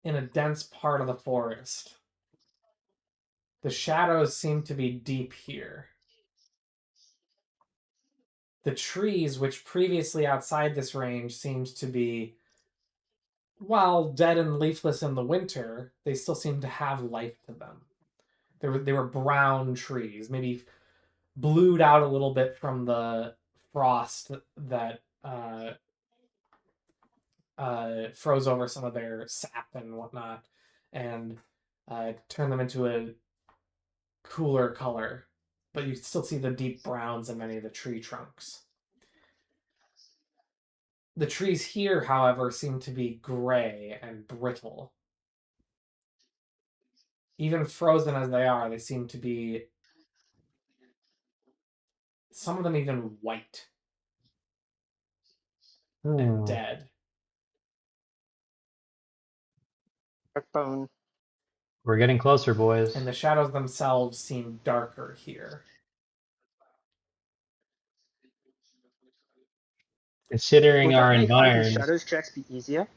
in a dense part of the forest. The shadows seem to be deep here. The trees, which previously outside this range seems to be, while dead and leafless in the winter, they still seem to have life to them. They were brown trees, maybe blued out a little bit from the frost that froze over some of their sap and whatnot, and turned them into a cooler color. But you still see the deep browns in many of the tree trunks. The trees here, however, seem to be gray and brittle. Even frozen as they are, they seem to be, some of them even white and dead. Bone. We're getting closer, boys. And the shadows themselves seem darker here. Considering Would our that make hiding environs, shadows checks be easier?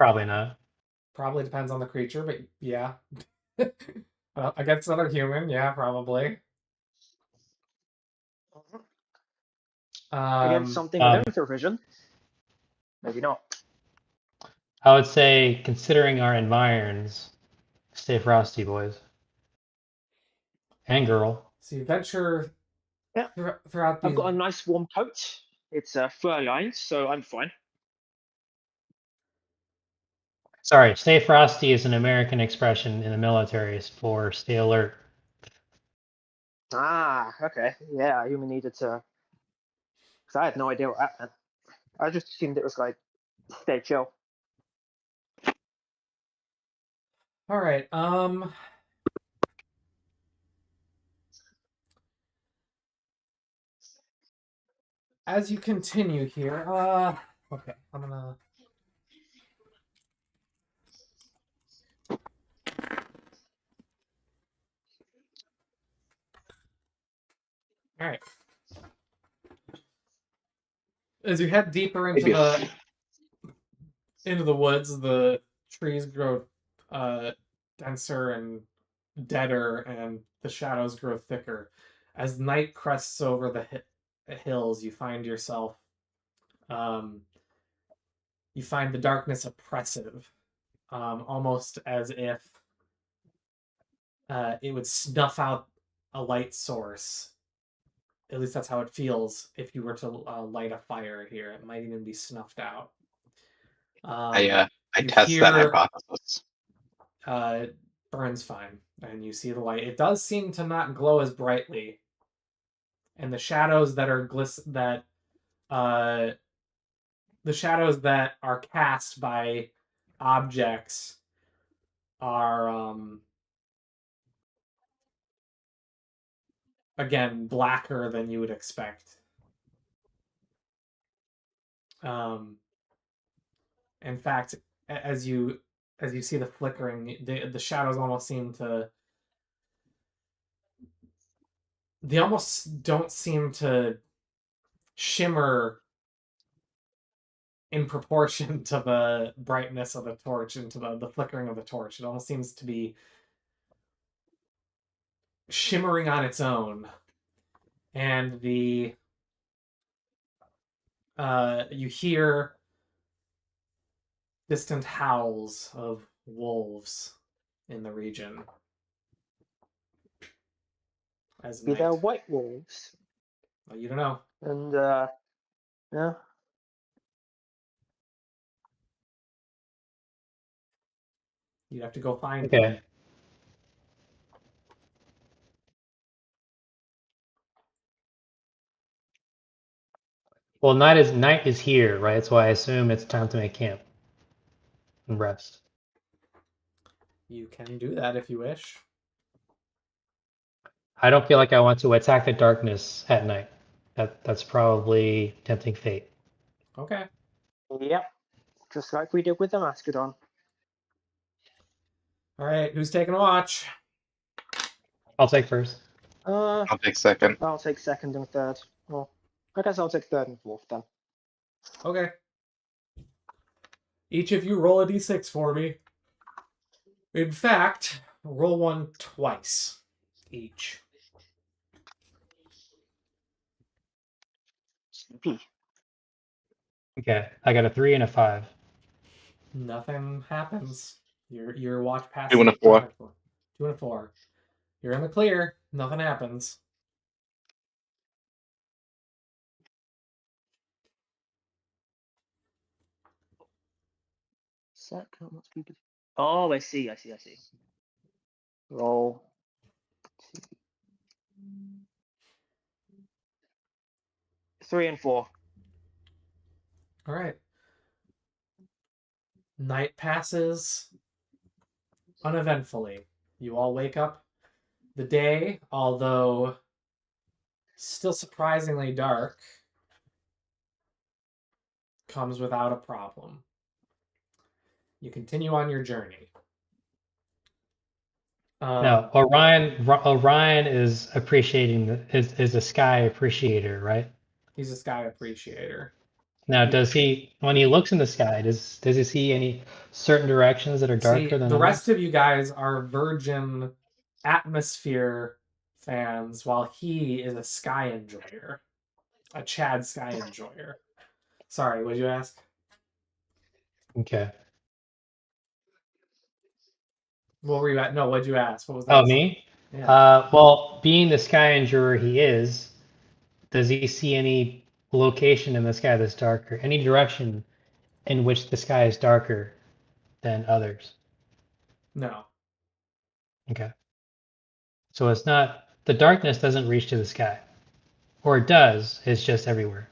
probably not. Probably depends on the creature, but yeah. Against another human, yeah, probably. Against something with infrared vision? Maybe not. I would say, considering our environs, stay frosty, boys. And girl. So you venture throughout these. I've got a nice warm coat. It's fur-lined, so I'm fine. Sorry, stay frosty is an American expression in the military for stay alert. Ah, okay. Yeah, I even needed to. Because I had no idea what that meant. I just assumed it was like, stay chill. All right. As you continue here, okay, I'm gonna. All right. As you head deeper into the woods, the trees grow denser and deader, and the shadows grow thicker. As night crests over the hills, you find yourself. You find the darkness oppressive, almost as if it would snuff out a light source. At least that's how it feels if you were to light a fire here. It might even be snuffed out. I test that hypothesis. Burns fine. and you see the light. It does seem to not glow as brightly, and the shadows that are the shadows that are cast by objects are again blacker than you would expect. In fact, as you see the flickering, the shadows almost seem to. They almost don't seem to shimmer in proportion to the brightness of the torch and to the flickering of the torch. It almost seems to be shimmering on its own. And you hear distant howls of wolves in the region. As Be night. there white wolves. Well, you don't know. And yeah. You'd have to go find Okay. them. Well, night is here, right? So I assume it's time to make camp and rest. You can do that if you wish. I don't feel like I want to attack the darkness at night. That's probably tempting fate. Okay. Yep. Just like we did with the Mastodon. All right. Who's taking a watch? I'll take first. I'll take second. I'll take second and third. Well, I guess I'll take third and fourth then. Okay. Each of you roll a d6 for me. In fact, roll one twice each. Snoopy. Okay, I got a 3 and a 5. Nothing happens. Your watch passes. 2 and a 4. 2 and a 4. You're in the clear. Nothing happens. Oh, I see. Roll. 3 and 4. All right. Night passes uneventfully. You all wake up. The day, although still surprisingly dark, comes without a problem. You continue on your journey. Now, Orion is appreciating is a sky appreciator, right? He's a sky appreciator. Now, does he, when he looks in the sky, does he see any certain directions that are darker See, than the others? rest of you guys are Virgin Atmosphere fans, while he is a sky enjoyer, a Chad sky enjoyer. Sorry, what'd you ask? Okay. What were you at? No, what'd you ask? What was that? Oh, me? Yeah. Well, being the sky enjoyer he is, does he see any location in the sky that's darker? Any direction in which the sky is darker than others? No. Okay. So it's not, the darkness doesn't reach to the sky. Or it does, it's just everywhere.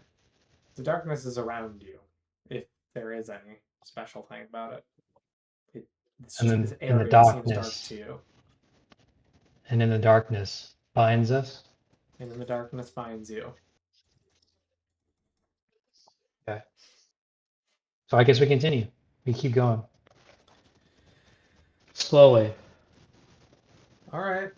The darkness is around you, if there is any special thing about it. It's And just then this in the area seems dark darkness, to you. and in the darkness binds us. And in the darkness finds you. Okay. So I guess we continue. We keep going. Slowly. All right.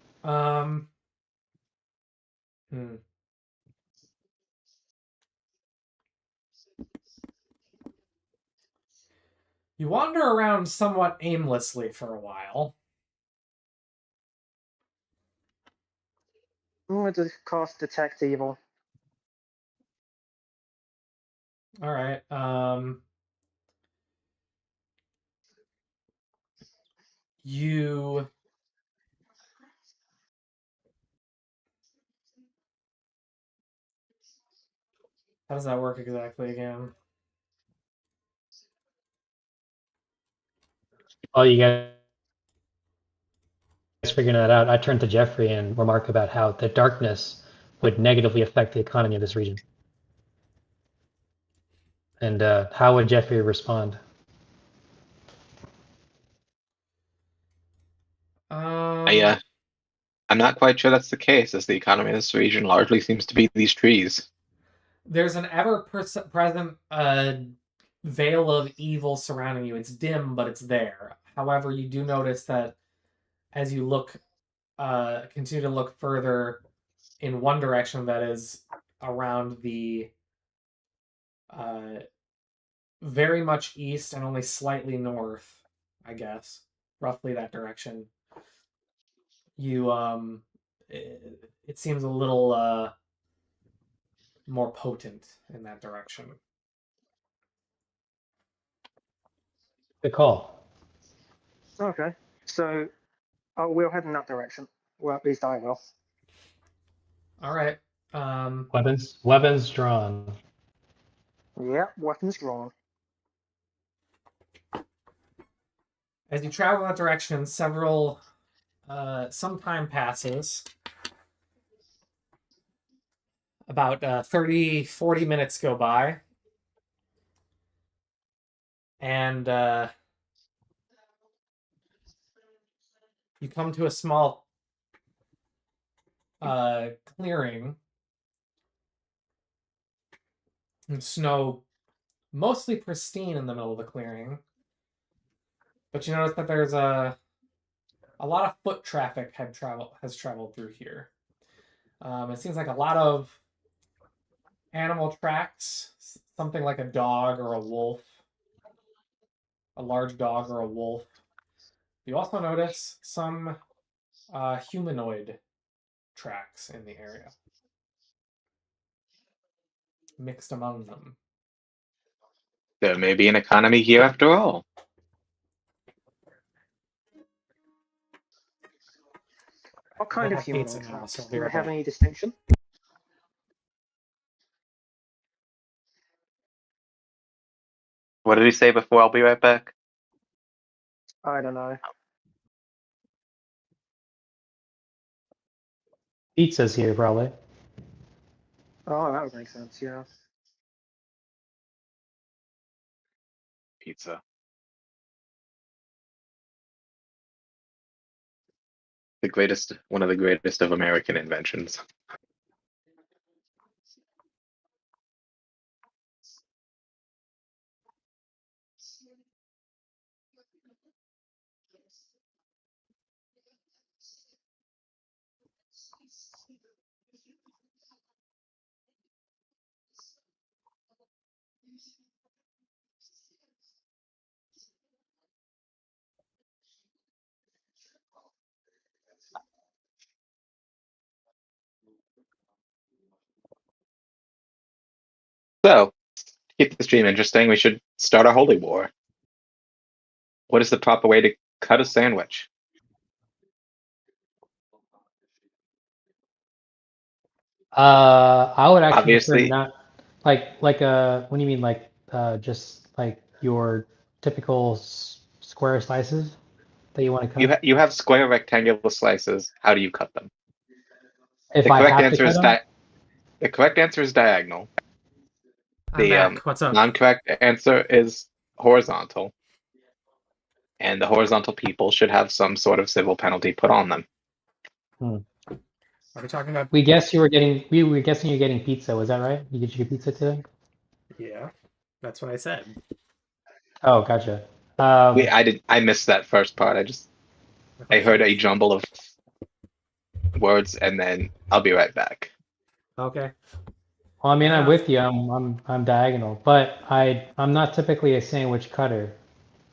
You wander around somewhat aimlessly for a while. I'm going to cast Detect Evil. All right. You How does that work exactly again? Oh, you guys guys figuring that out, I turn to Jeffrey and remark about how the darkness would negatively affect the economy of this region. And how would Jeffrey respond? I'm not quite sure that's the case, as the economy of this region largely seems to be these trees. There's an ever-present veil of evil surrounding you. It's dim, but it's there. However, you do notice that as you look, continue to look further in one direction, that is around the very much east and only slightly north, I guess, roughly that direction. You it seems a little more potent in that direction. Good call. Okay, so we'll head in that direction. Well, at least I will. All right. Weapons drawn. Yeah, weapons drawn. As you travel in that direction, some time passes. About 30, 40 minutes go by. And you come to a small clearing. And snow mostly pristine in the middle of the clearing. But you notice that there's a lot of foot traffic has traveled through here. It seems like a lot of animal tracks, something like a dog or a wolf, a large dog or a wolf. You also notice some humanoid tracks in the area, mixed among them. There may be an economy here after all. What kind We'll of have pizza humanoid now, tracks? so I'll be Do they right have back. any distinction? What did he say before? I'll be right back. I don't know. Pizza's here, probably. Oh, that would make sense, yeah. Pizza. One of the greatest of American inventions. So, to keep the stream interesting, we should start a holy war. What is the proper way to cut a sandwich? I would actually prefer Obviously, not what do you mean just like your typical square slices that you want to cut? you have square rectangular slices. How do you cut them? If The I correct have to answer cut is them, the correct answer is diagonal. I'm The back. What's up? non-correct answer is horizontal. And the horizontal people should have some sort of civil penalty put on them. Are we talking about? we were guessing you're getting pizza. Was that right? You get your pizza today? Yeah, that's what I said. Oh, gotcha. I missed that first part. I heard a jumble of words, and then I'll be right back. Okay. Well, I mean, I'm Yeah. with you. I'm diagonal, but I'm not typically a sandwich cutter.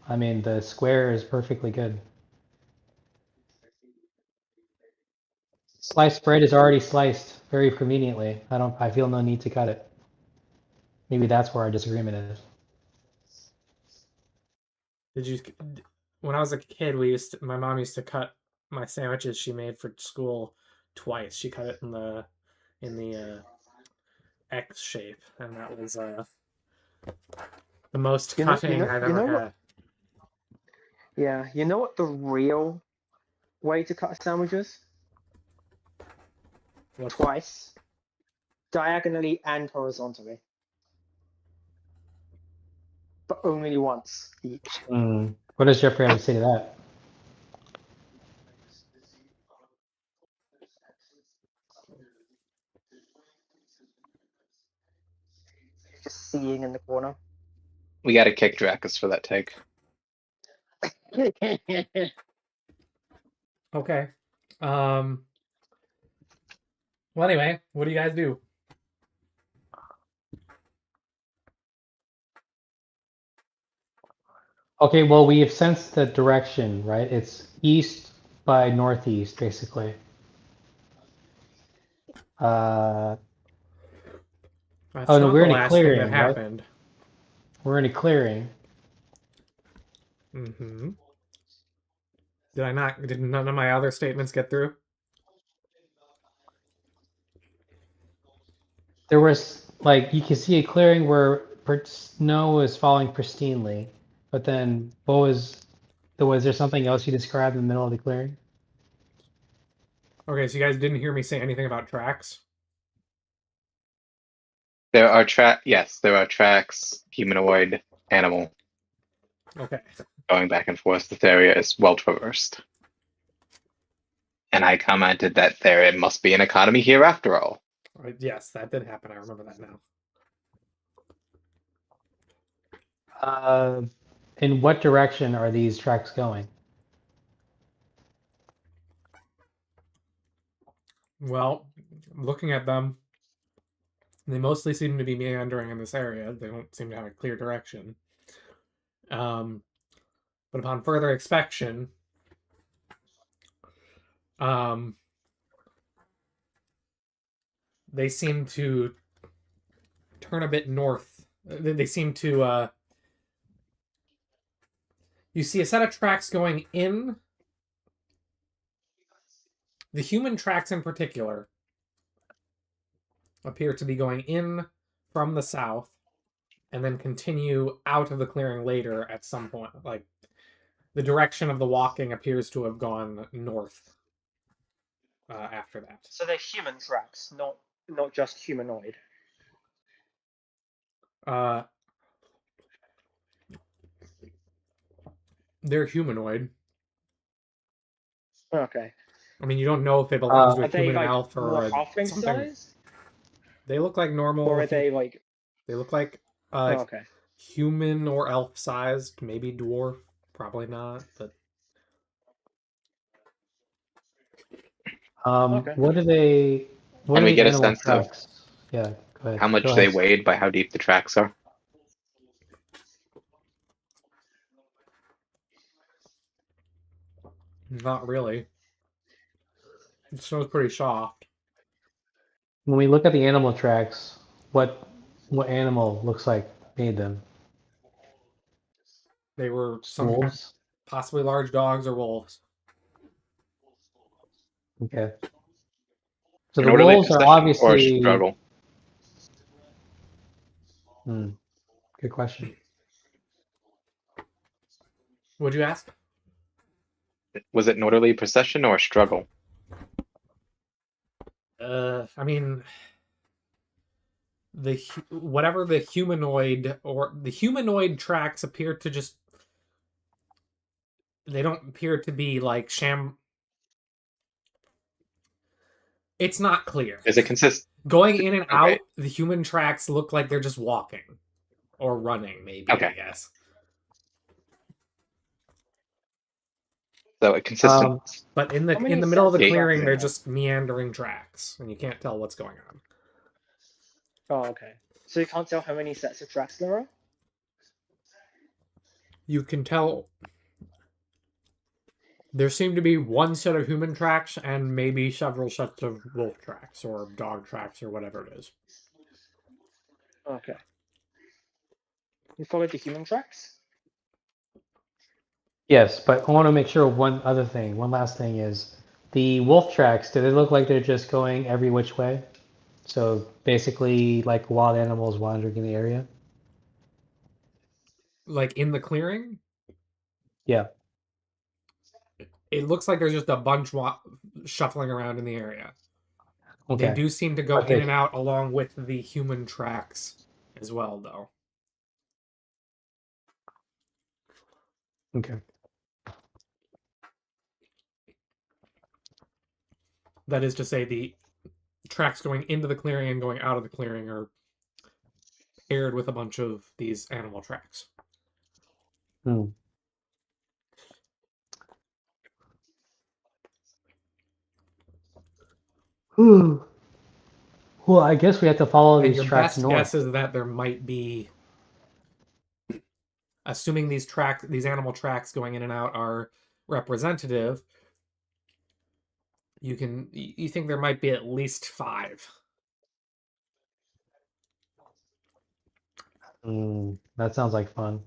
I mean, the square is perfectly good. Sliced bread is already sliced very conveniently. I feel no need to cut it. Maybe that's where our disagreement is. When I was a kid, my mom used to cut my sandwiches she made for school twice. She cut it in the X shape, and that was the most cutting I've ever had. Yeah, you know what the real way to cut sandwiches. What's- Twice. Diagonally and horizontally. But only once each. What does Jeffrey have to say to that? Just seeing in the corner. We got to kick Dracus for that take. Okay. Well, anyway, what do you guys do? Okay, well, we have sensed the direction, right? It's east by northeast, basically. That's Oh, no, not we're the in a last thing that clearing, right? happened. We're in a clearing. Mm-hmm. Did none of my other statements get through? There was, like, you can see a clearing where snow is falling pristinely, but then was there something else you described in the middle of the clearing? Okay, so you guys didn't hear me say anything about tracks? There are yes, there are tracks, humanoid, animal, Okay. going back and forth. This area is well traversed. And I commented that there must be an economy here after all. Yes, that did happen. I remember that now. In what direction are these tracks going? Well, looking at them, they mostly seem to be meandering in this area. They don't seem to have a clear direction. But upon further inspection, they seem to turn a bit north. They seem to, you see a set of tracks going in. The human tracks in particular appear to be going in from the south and then continue out of the clearing later at some point. Like, the direction of the walking appears to have gone north after that. So they're human tracks, not just humanoid. They're humanoid. Okay. I mean, you don't know if they belong to a Are they human like elf or more a halfling something. size? They look like normal. Or are they like? They look like Okay. human or elf sized, maybe dwarf. Probably not, but Okay. What are they? What And are we the get a animal sense of tracks? Yeah, go ahead. how much Go they ahead. weighed by how deep the tracks are. not really. The snow's pretty soft. When we look at the animal tracks, what animal looks like made them? They were some Wolves? possibly large dogs or wolves. Okay. So An the orderly wolves are procession or a obviously. struggle? Good question. Would you ask? Was it an orderly procession or a struggle? I mean, whatever the humanoid tracks appear to just. They don't appear to be like It's not clear. Is it consistent? Going in and Okay. out, the human tracks look like they're just walking or running, maybe. Okay. I guess. So a consistent. But in the How many middle of the sets of clearing, tracks they're are there? just meandering tracks, and you can't tell what's going on. Oh, okay. So you can't tell how many sets of tracks there are? You can tell there seem to be one set of human tracks and maybe several sets of wolf tracks or dog tracks or whatever it is. Okay. You followed the human tracks? Yes, but I want to make sure one last thing is the wolf tracks, do they look like they're just going every which way? So basically like wild animals wandering in the area? Like in the clearing? Yeah. It looks like there's just a bunch shuffling around in the area. Okay. They do seem to go But in and out along with the human tracks as well, though. Okay. That is to say, the tracks going into the clearing and going out of the clearing are paired with a bunch of these animal tracks. Hmm. Well, I guess we have to follow And these your tracks best north. guess is that there might be, assuming these animal tracks going in and out are representative, you think there might be at least 5. That sounds like fun.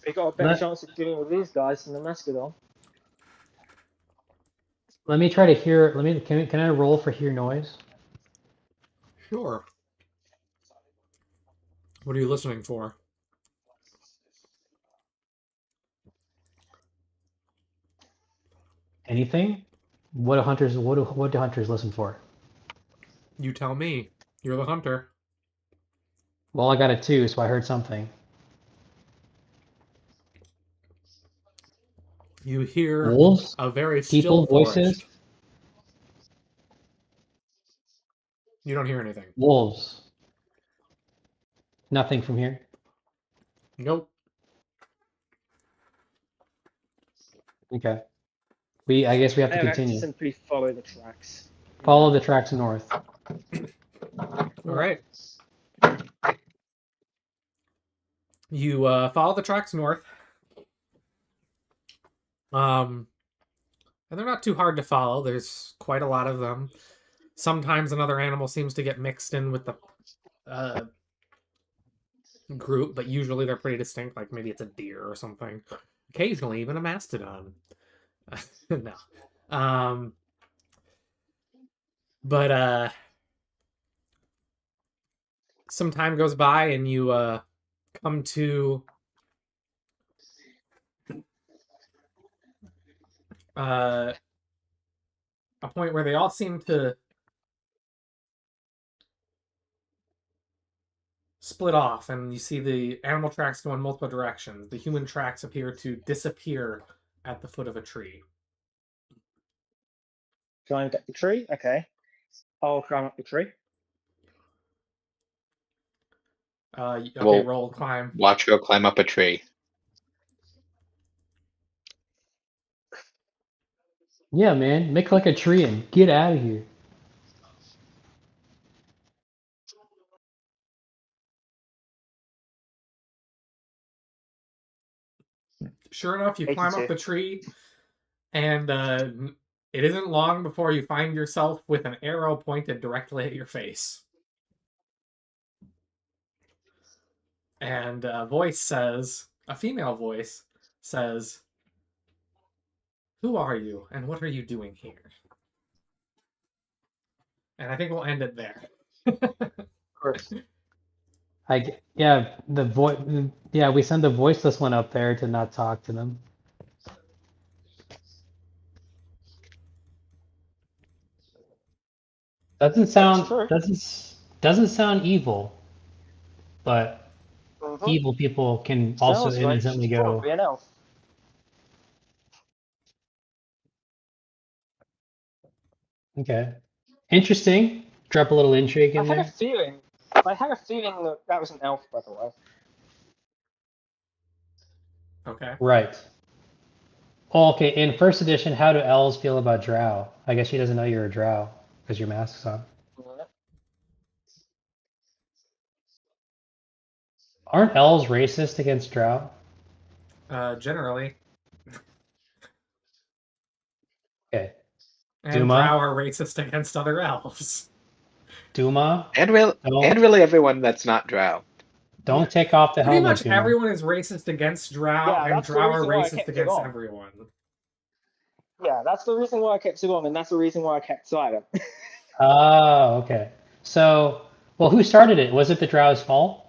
We got a better chance of dealing with these guys than the Mastodon. Let me try to hear. Can I roll for hear noise? Sure. What are you listening for? Anything? What do hunters listen for? You tell me. You're the hunter. Well, I got a 2, so I heard something. You hear Wolves? a very People? still forest. Voices? You don't hear anything. Wolves. Nothing from here. Nope. Okay. I guess we have to I have to continue. simply follow the tracks. Follow the tracks north. All right. You follow the tracks north. And they're not too hard to follow. There's quite a lot of them. Sometimes another animal seems to get mixed in with the group, but usually they're pretty distinct. Like maybe it's a deer or something. Occasionally, even a mastodon. No. But some time goes by and you come to a point where they all seem to split off, and you see the animal tracks go in multiple directions. The human tracks appear to disappear at the foot of a tree. Try and get the tree? Okay. I'll climb up the tree. Okay, Well, roll climb. Watch go climb up a tree. Yeah, man. Make like a tree and get out of here. Sure enough, you climb up 82. the tree, and it isn't long before you find yourself with an arrow pointed directly at your face. And a female voice says, "Who are you, and what are you doing here?" And I think we'll end it there. Of course. We send the voiceless one up there to not talk to them. Doesn't sound evil, but evil people can also Sounds like innocently she's go. probably an elf. Okay, interesting. Drop a little intrigue in I had there. a feeling that was an elf, by the way. Okay. Right. Oh, okay, in first edition, how do elves feel about drow? I guess she doesn't know you're a drow because your mask's on. Aren't elves racist against drow? Generally. Okay. And Duma? drow are racist against other elves. Duma? And really everyone that's not drow. Don't take off the Pretty helmet, much Duma. everyone is racist against drow, and that's the drow are reason why I racist kept it against on. everyone. Yeah, that's the reason why I kept it on, and that's the reason why I kept silent. Oh, okay. So, well, who started it? Was it the drow's fault?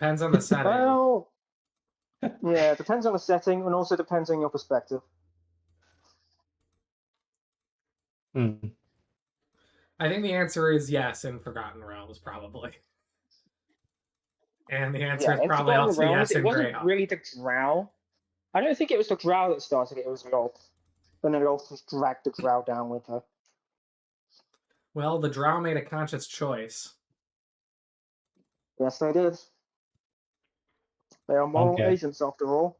Depends on the setting. Well, yeah, it depends on the setting and also depends on your perspective. Hmm. I think the answer is yes in Forgotten Realms, probably. And the answer Yeah, is in probably Forgotten also Realms, yes it in wasn't Greyhawk. really the drow. I don't think it was the drow that started it, it was Rolf. And then Rolf just dragged the drow down with her. Well, the drow made a conscious choice. Yes, they did. They are moral Okay. agents after all.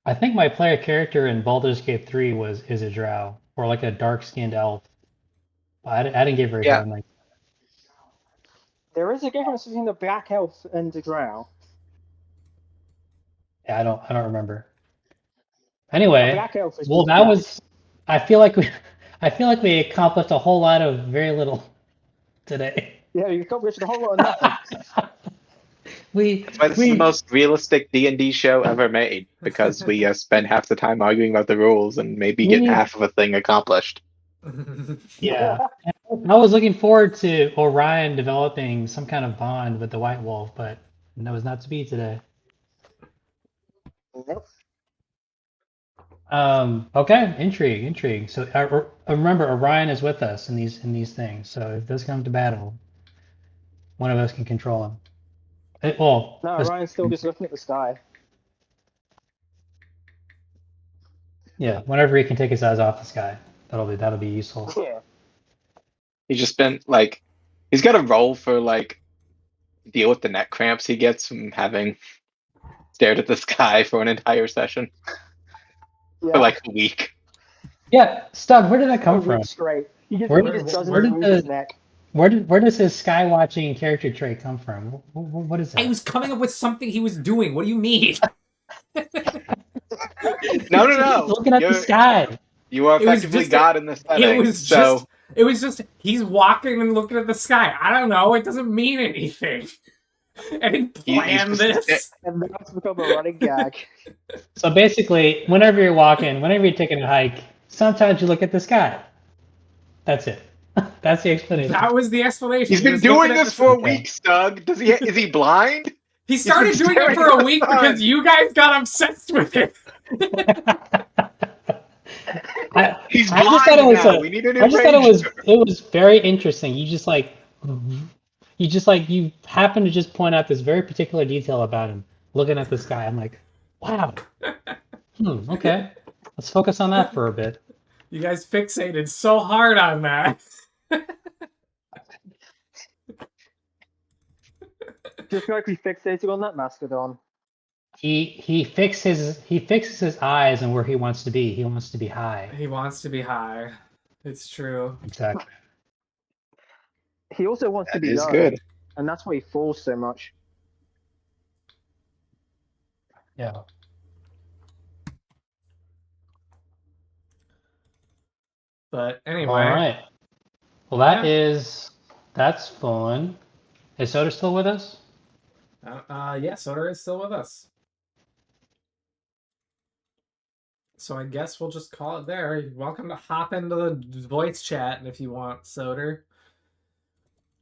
I think my player character in Baldur's Gate 3 is a drow or like a dark-skinned elf. I didn't get very Yeah. far in like. There is a difference between the black elf and the drow. Yeah, I don't remember. A Anyway, black elf is well, just that black. was. I feel like we accomplished a whole lot of very little today. Yeah, you accomplished a whole lot of nothing. That's why this is the most realistic D&D show ever made, because we spend half the time arguing about the rules and maybe get We- half of a thing accomplished. Yeah. I was looking forward to Orion developing some kind of bond with the White Wolf, but that was not to be today. Nope. Okay, intrigue. So remember, Orion is with us in these things. So if this comes to battle, one of us can control him. Well, No, Ryan's still just looking at the sky. yeah, whenever he can take his eyes off the sky, that'll be useful. Yeah. He's just been like, he's got a role for like deal with the neck cramps he gets from having stared at the sky for an entire session Yeah. for like a week. Yeah, Stug, where did that come a from? week straight. He just, Where he did- just doesn't where did move the- his neck. Where does his sky watching character trait come from? What is that? I was coming up with something he was doing. What do you mean? No. He's looking at the sky. You are It was effectively just God in this setting. It was just he's walking and looking at the sky. I don't know. It doesn't mean anything. I didn't plan this. And that's become a running gag. So basically, whenever you're walking, whenever you're taking a hike, sometimes you look at the sky. That's it. That's the explanation. That was the explanation. He's He been was doing looking at this the for a sky. week, Stug. Is he blind? He started been doing it for staring a at week the sun. because you guys got obsessed with it. He's I just blind thought it was now. We need a new I just thought ranger. it was very interesting. You happen to just point out this very particular detail about him looking at the sky. I'm like, wow. Okay. Let's focus on that for a bit. You guys fixated so hard on that. Just like we fixated on that mastodon. He fixes his eyes and where he wants to be. He wants to be high. He wants to be high. It's true. Exactly. He also wants to That be is low, good. and that's why he falls so much. Yeah. But anyway. All right. Well, that's fun. Is Soda still with us? Yeah, Soda is still with us. So I guess we'll just call it there. You're welcome to hop into the voice chat if you want, Soda.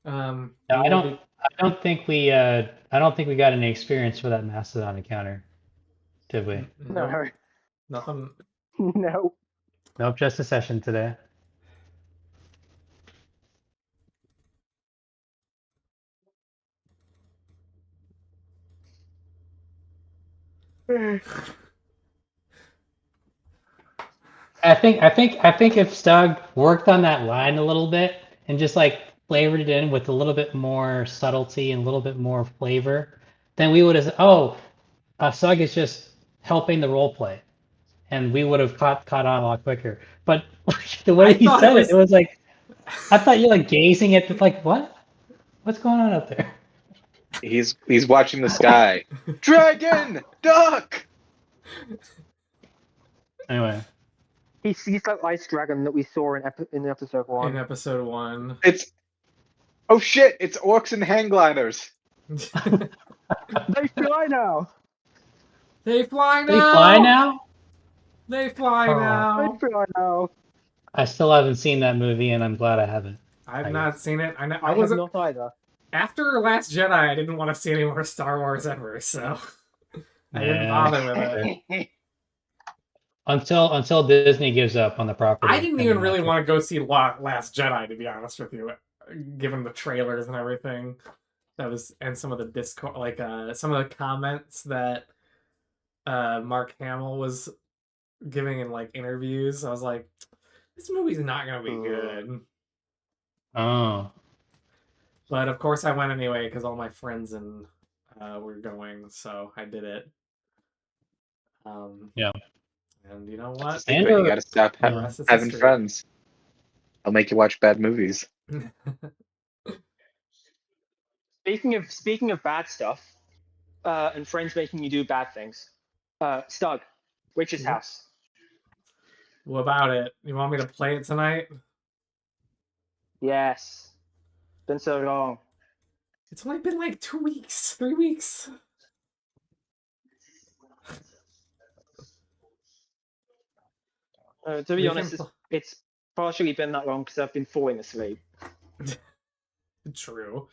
No, I don't think we got any experience for that Mastodon encounter, did we? No. Nothing. No. Nope, just a session today. I think if Stug worked on that line a little bit and just like flavored it in with a little bit more subtlety and a little bit more flavor, then we would have Stug is just helping the role play, and we would have caught on a lot quicker. But the way he said it was like, I thought you're like gazing at the like what's going on up there? He's watching the sky. Dragon, duck. Anyway. He sees that ice dragon that we saw in episode 1. In episode 1. Oh shit! It's orcs and hang gliders. They fly now! They fly now! They fly now? They fly Oh. now! They fly now! I still haven't seen that movie, and I'm glad I haven't. I've not seen it. I I wasn't. have not either. after Last Jedi, I didn't want to see any more Star Wars ever, so I didn't Yeah. bother with it. Until Disney gives up on the property. I didn't and even then really that's want to go see Last Jedi, to be honest with you, given the trailers and everything. That was, and some of the Discord, like some of the comments that Mark Hamill was giving in like interviews. I was like, this movie's not gonna be good. Oh. But of course, I went anyway because all my friends and were going, so I did it. Yeah. And you know what? Secret, you gotta stop The rest is having history. friends. I'll make you watch bad movies. Speaking of bad stuff, and friends making you do bad things. Stug, Witch's Yeah. House. What about it? You want me to play it tonight? Yes. Been so long. It's only been like 2 weeks, 3 weeks. To be honest, it's partially been that long because I've been falling asleep. True.